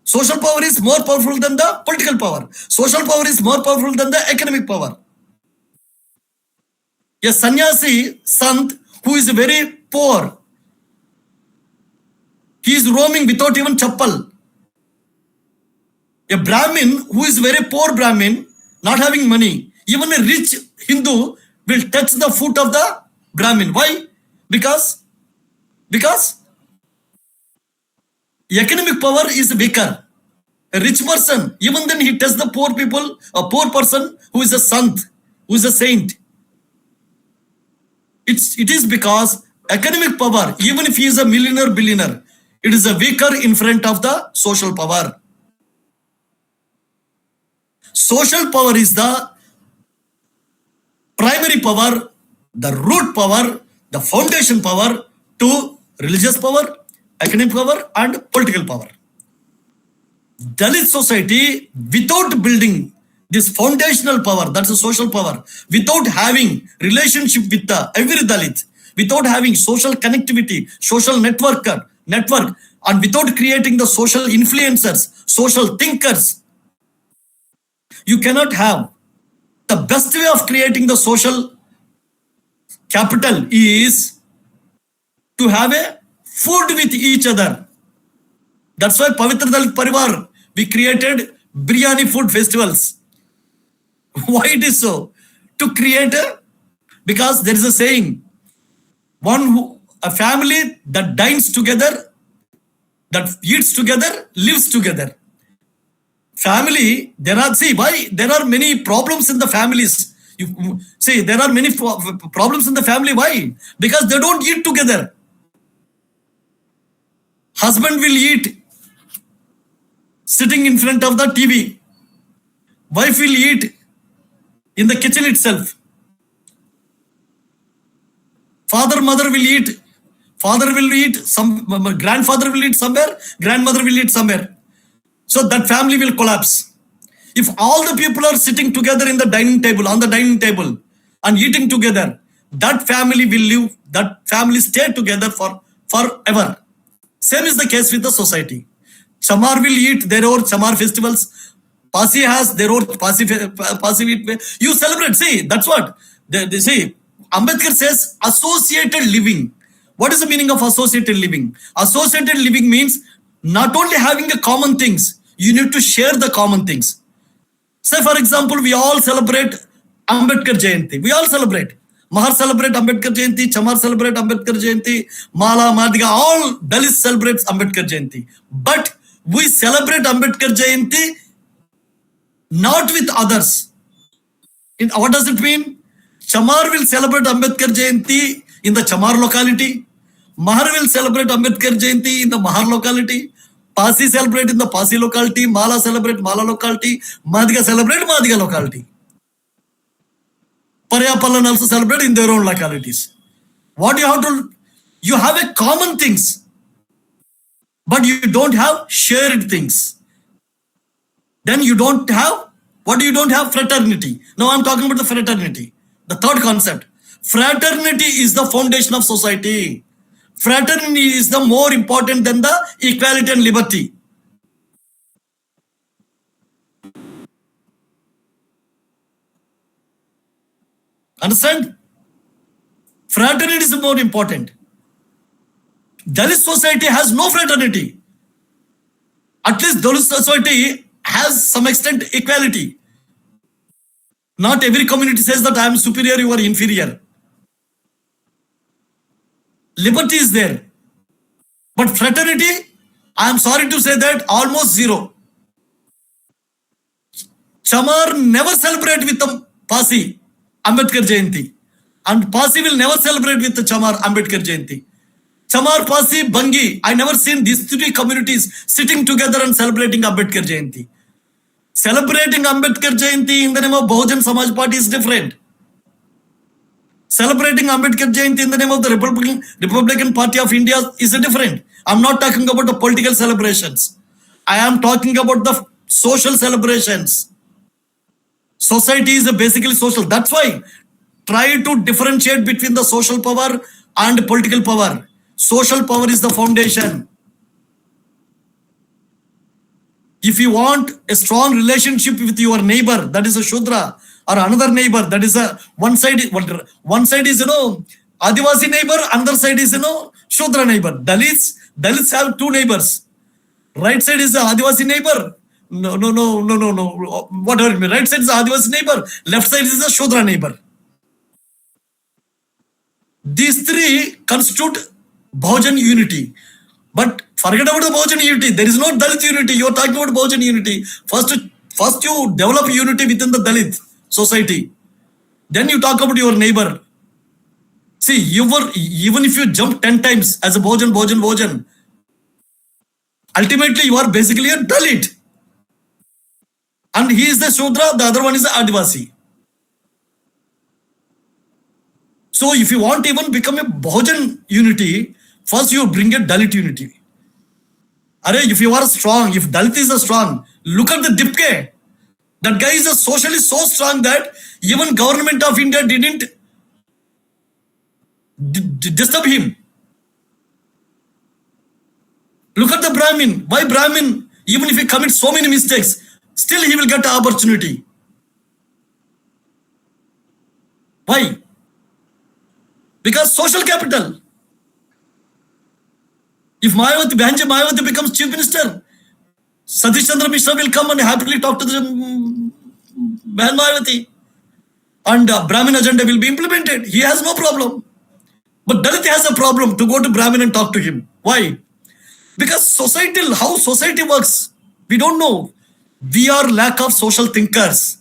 Speaker 2: Social power is more powerful than the political power. Social power is more powerful than the economic power. A sannyasi, sant, who is very poor, he is roaming without even chappal. A Brahmin who is very poor Brahmin, not having money, even a rich Hindu will touch the foot of the Brahmin. Why? Because economic power is weaker. A rich person, even then he touches the poor people, a poor person who is a sant, who is a saint. It is because economic power, even if he is a millionaire, billionaire, it is a weaker in front of the social power. Social power is the primary power, the root power, the foundation power to religious power, economic power, and political power. Dalit society, without building this foundational power, that's a social power, without having relationship with every Dalit, without having social connectivity, social network, and without creating the social influencers, social thinkers, you cannot have. The best way of creating the social capital is to have a food with each other. That's why Pavitra Dalit Parivar, we created biryani food festivals. Why it is so? To create because there is a saying, a family that dines together, that eats together, lives together. Family, there are many problems in the families. You see, there are many problems in the family. Why? Because they don't eat together. Husband will eat sitting in front of the TV. Wife will eat in the kitchen itself. Mother will eat. Father will eat. Grandfather will eat somewhere. Grandmother will eat somewhere. So that family will collapse. If all the people are sitting together in the dining table, on the dining table, and eating together, that family will live. That family stay together forever. Same is the case with the society. Chamar will eat their own Chamar festivals. Pasi has their own Pasi. You celebrate. See, that's what they say. Ambedkar says associated living. What is the meaning of associated living? Associated living means not only having a common things, you need to share the common things. Say, for example, we all celebrate Ambedkar Jayanti. We all celebrate. Mahar celebrate Ambedkar Jayanti, Chamar celebrate Ambedkar Jayanti, Mala, Madhiga, all Dalits celebrate Ambedkar Jayanti. But we celebrate Ambedkar Jayanti not with others. What does it mean? Chamar will celebrate Ambedkar Jayanti in the Chamar locality. Mahar will celebrate Ambedkar Jayanti in the Mahar locality. Pasi celebrate in the Pasi locality. Mala celebrate Mala locality. Madhiga celebrate Madhiga locality. Paryapalan also celebrate in their own localities. What you have to, you have a common things, but you don't have shared things. Then you don't have, what do you don't have? Fraternity. Now I'm talking about the fraternity. The third concept. Fraternity is the foundation of society. Fraternity is the more important than the equality and liberty. Understand? Fraternity is more important. Dalit society has no fraternity. At least Dalit society has some extent equality. Not every community says that I am superior, you are inferior. Liberty is there. But fraternity, I am sorry to say that, almost zero. Chamar never celebrate with the Pasi Ambedkar Jayanti. And Pasi will never celebrate with the Chamar Ambedkar Jayanti. Chamar, Pasi, Bangi, I never seen these three communities sitting together and celebrating Ambedkar Jayanti. Celebrating Ambedkar Jayanti in the name of Bahujan Samaj Party is different. Celebrating Ambedkar Jayanti in the name of the Republican Party of India is different. I'm not talking about the political celebrations. I am talking about the social celebrations. Society is basically social. That's why try to differentiate between the social power and political power. Social power is the foundation. If you want a strong relationship with your neighbor, that is a Shudra, or another neighbor, that is a one side is Adivasi neighbor, another side is Shudra neighbor. Dalits have two neighbors. Right side is the Adivasi neighbor. No. Whatever. Right side is the Adivasi neighbor. Left side is the Shudra neighbor. These three constitute Bahujan unity. But forget about the Bahujan unity. There is no Dalit unity. You are talking about Bahujan unity. First you develop unity within the Dalit society. Then you talk about your neighbor. See, even if you jump 10 times as a Bhojan, ultimately you are basically a Dalit. And he is the Shudra, the other one is the Adivasi. So if you want to even become a Bhojan unity, first you bring a Dalit unity. If you are strong, if Dalit is strong, look at the Dipke. That guy is socially so strong that even government of India didn't disturb him. Look at the Brahmin. Why Brahmin? Even if he commits so many mistakes, still he will get the opportunity. Why? Because social capital. If Mayawati becomes chief minister, Satish Chandra Mishra will come and happily talk to the Bahan Mayawati. And Brahmin agenda will be implemented. He has no problem. But Dalit has a problem to go to Brahmin and talk to him. Why? Because how society works, we don't know. We are lack of social thinkers.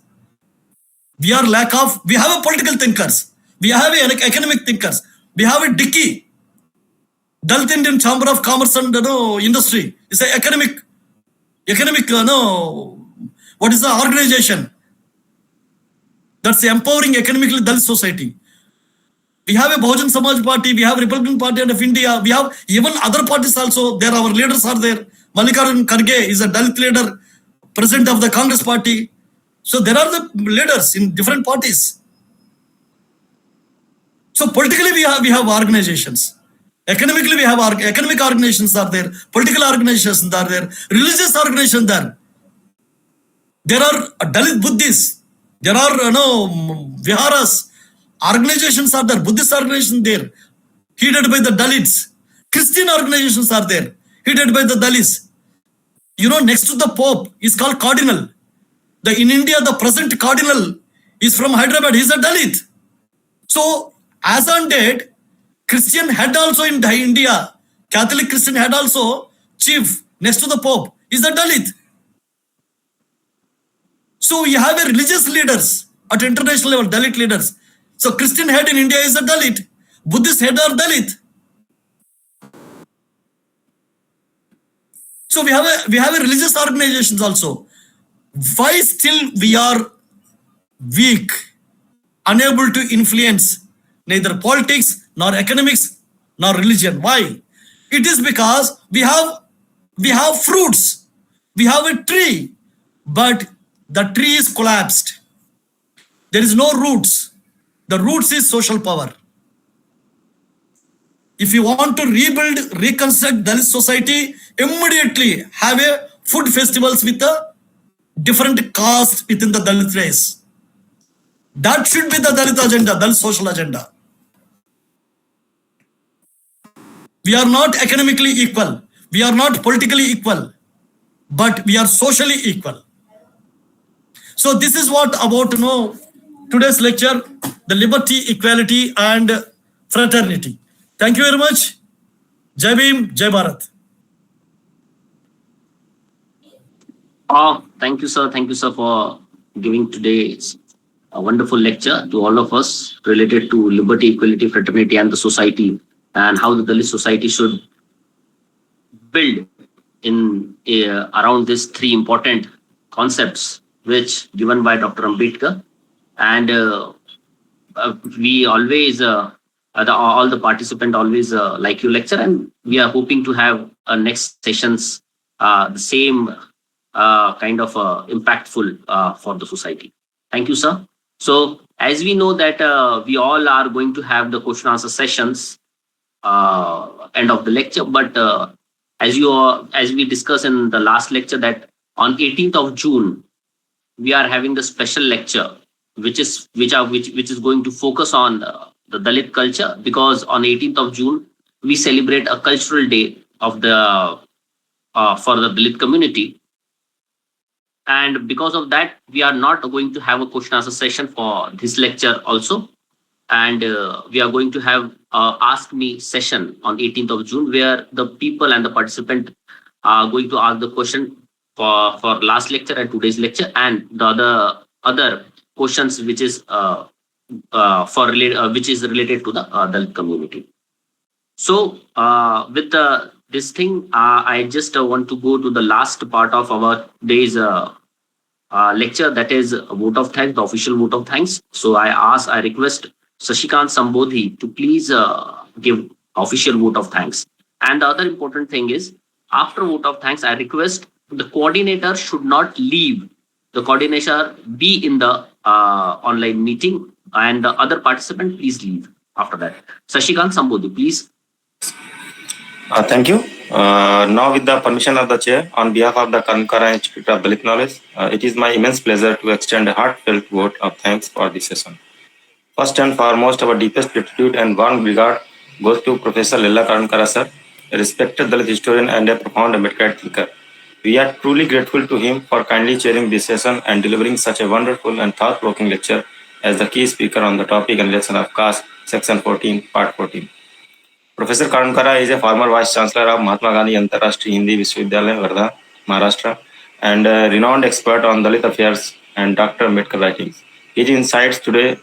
Speaker 2: We have a political thinkers. We have economic thinkers. We have a Dicky. Dalit Indian Chamber of Commerce and Industry. It's an economic, what is the organization? That's empowering economically Dalit society. We have a Bhujan Samaj Party, we have Republican Party of India, we have even other parties also. There our leaders are there. Mallikarjun Kharge is a Dalit leader, president of the Congress Party. So there are the leaders in different parties. So politically we have organizations. Economically we have economic organizations are there, political organizations are there, religious organizations there. There are Dalit Buddhists, there are viharas, organizations are there, Buddhist organizations there, headed by the Dalits. Christian organizations are there, headed by the Dalits. Next to the Pope is called Cardinal. In India, the present Cardinal is from Hyderabad. He is a Dalit. So, as on date, Christian head also in India, Catholic Christian head also, chief next to the Pope is the Dalit. So, you have a religious leaders at international level, Dalit leaders. So, Christian head in India is a Dalit. Buddhist head are Dalit. So, we have a religious organizations also. Why still we are weak, unable to influence neither politics, nor economics, nor religion? Why? It is because we have fruits, we have a tree, but the tree is collapsed. There is no roots. The roots is social power. If you want to reconstruct Dalit society, immediately have a food festivals with a different caste within the Dalit race. That should be the Dalit agenda, Dalit social agenda. We are not economically equal. We are not politically equal. But we are socially equal. So this is what about today's lecture, the liberty, equality and fraternity. Thank you very much. Jai Bhim, Jai Bharat.
Speaker 1: Thank you, sir. Thank you, sir, for giving today's a wonderful lecture to all of us related to liberty, equality, fraternity, and the society, and how the Dalit society should build in around these three important concepts, which given by Dr. Ambedkar. And we always, all the participants always like your lecture, and we are hoping to have next sessions the same kind of impactful for the society. Thank you, sir. So as we know that we all are going to have the question answer sessions end of the lecture, but as we discussed in the last lecture that on 18th of June we are having the special lecture which is going to focus on the Dalit culture, because on 18th of June we celebrate a cultural day of the for the Dalit community. And because of that, we are not going to have a question answer session for this lecture also. And we are going to have Ask Me session on 18th of June, where the people and the participant are going to ask the question for last lecture and today's lecture, and the other questions which is which is related to the Dalit community. So with this thing, I just want to go to the last part of our day's lecture, that is a vote of thanks, the official vote of thanks. So I request Shashikant Sambodhi to please give official vote of thanks. And the other important thing is, after vote of thanks, I request the coordinator should not leave. The coordinator be in the online meeting, and the other participant please leave after that. Shashikant Sambodhi, please.
Speaker 4: Thank you. Now, with the permission of the chair, on behalf of the Karunyakara Institute of Dalit Knowledge, it is my immense pleasure to extend a heartfelt vote of thanks for this session. First and foremost, our deepest gratitude and warm regard goes to Professor Lella Karunyakara sir, a respected Dalit historian and a profound Ambedkar thinker. We are truly grateful to him for kindly chairing this session and delivering such a wonderful and thought-provoking lecture as the key speaker on the topic Annihilation of Caste, Section 14, Part 14. Professor Karunyakara is a former Vice Chancellor of Mahatma Gandhi Antarashtriya Hindi Vishwavidyalaya, Wardha, Maharashtra, and a renowned expert on Dalit affairs and Dr. Ambedkar writings. His insights today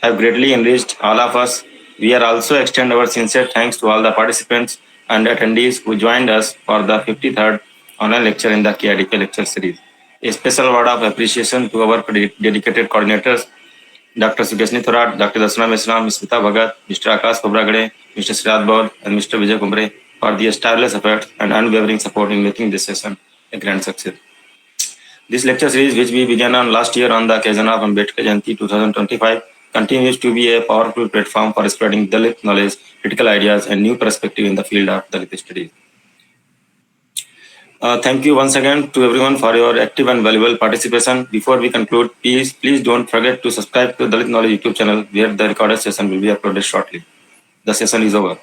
Speaker 4: have greatly enriched all of us. We are also extend our sincere thanks to all the participants and attendees who joined us for the 53rd online lecture in the KIDK lecture series. A special word of appreciation to our dedicated coordinators, Dr. Sukeshni, Dr. Darshana, Ms. Smita, Mr. Akash, Mr. Shreyat, and Mr. Vijay for their tireless efforts and unwavering support in making this session a grand success. This lecture series, which we began on last year on the occasion of Ambedkar Jayanti 2025, continues to be a powerful platform for spreading Dalit knowledge, critical ideas, and new perspective in the field of Dalit studies. Thank you once again to everyone for your active and valuable participation. Before we conclude, please don't forget to subscribe to Dalit Knowledge YouTube channel, where the recorded session will be uploaded shortly. The session is over.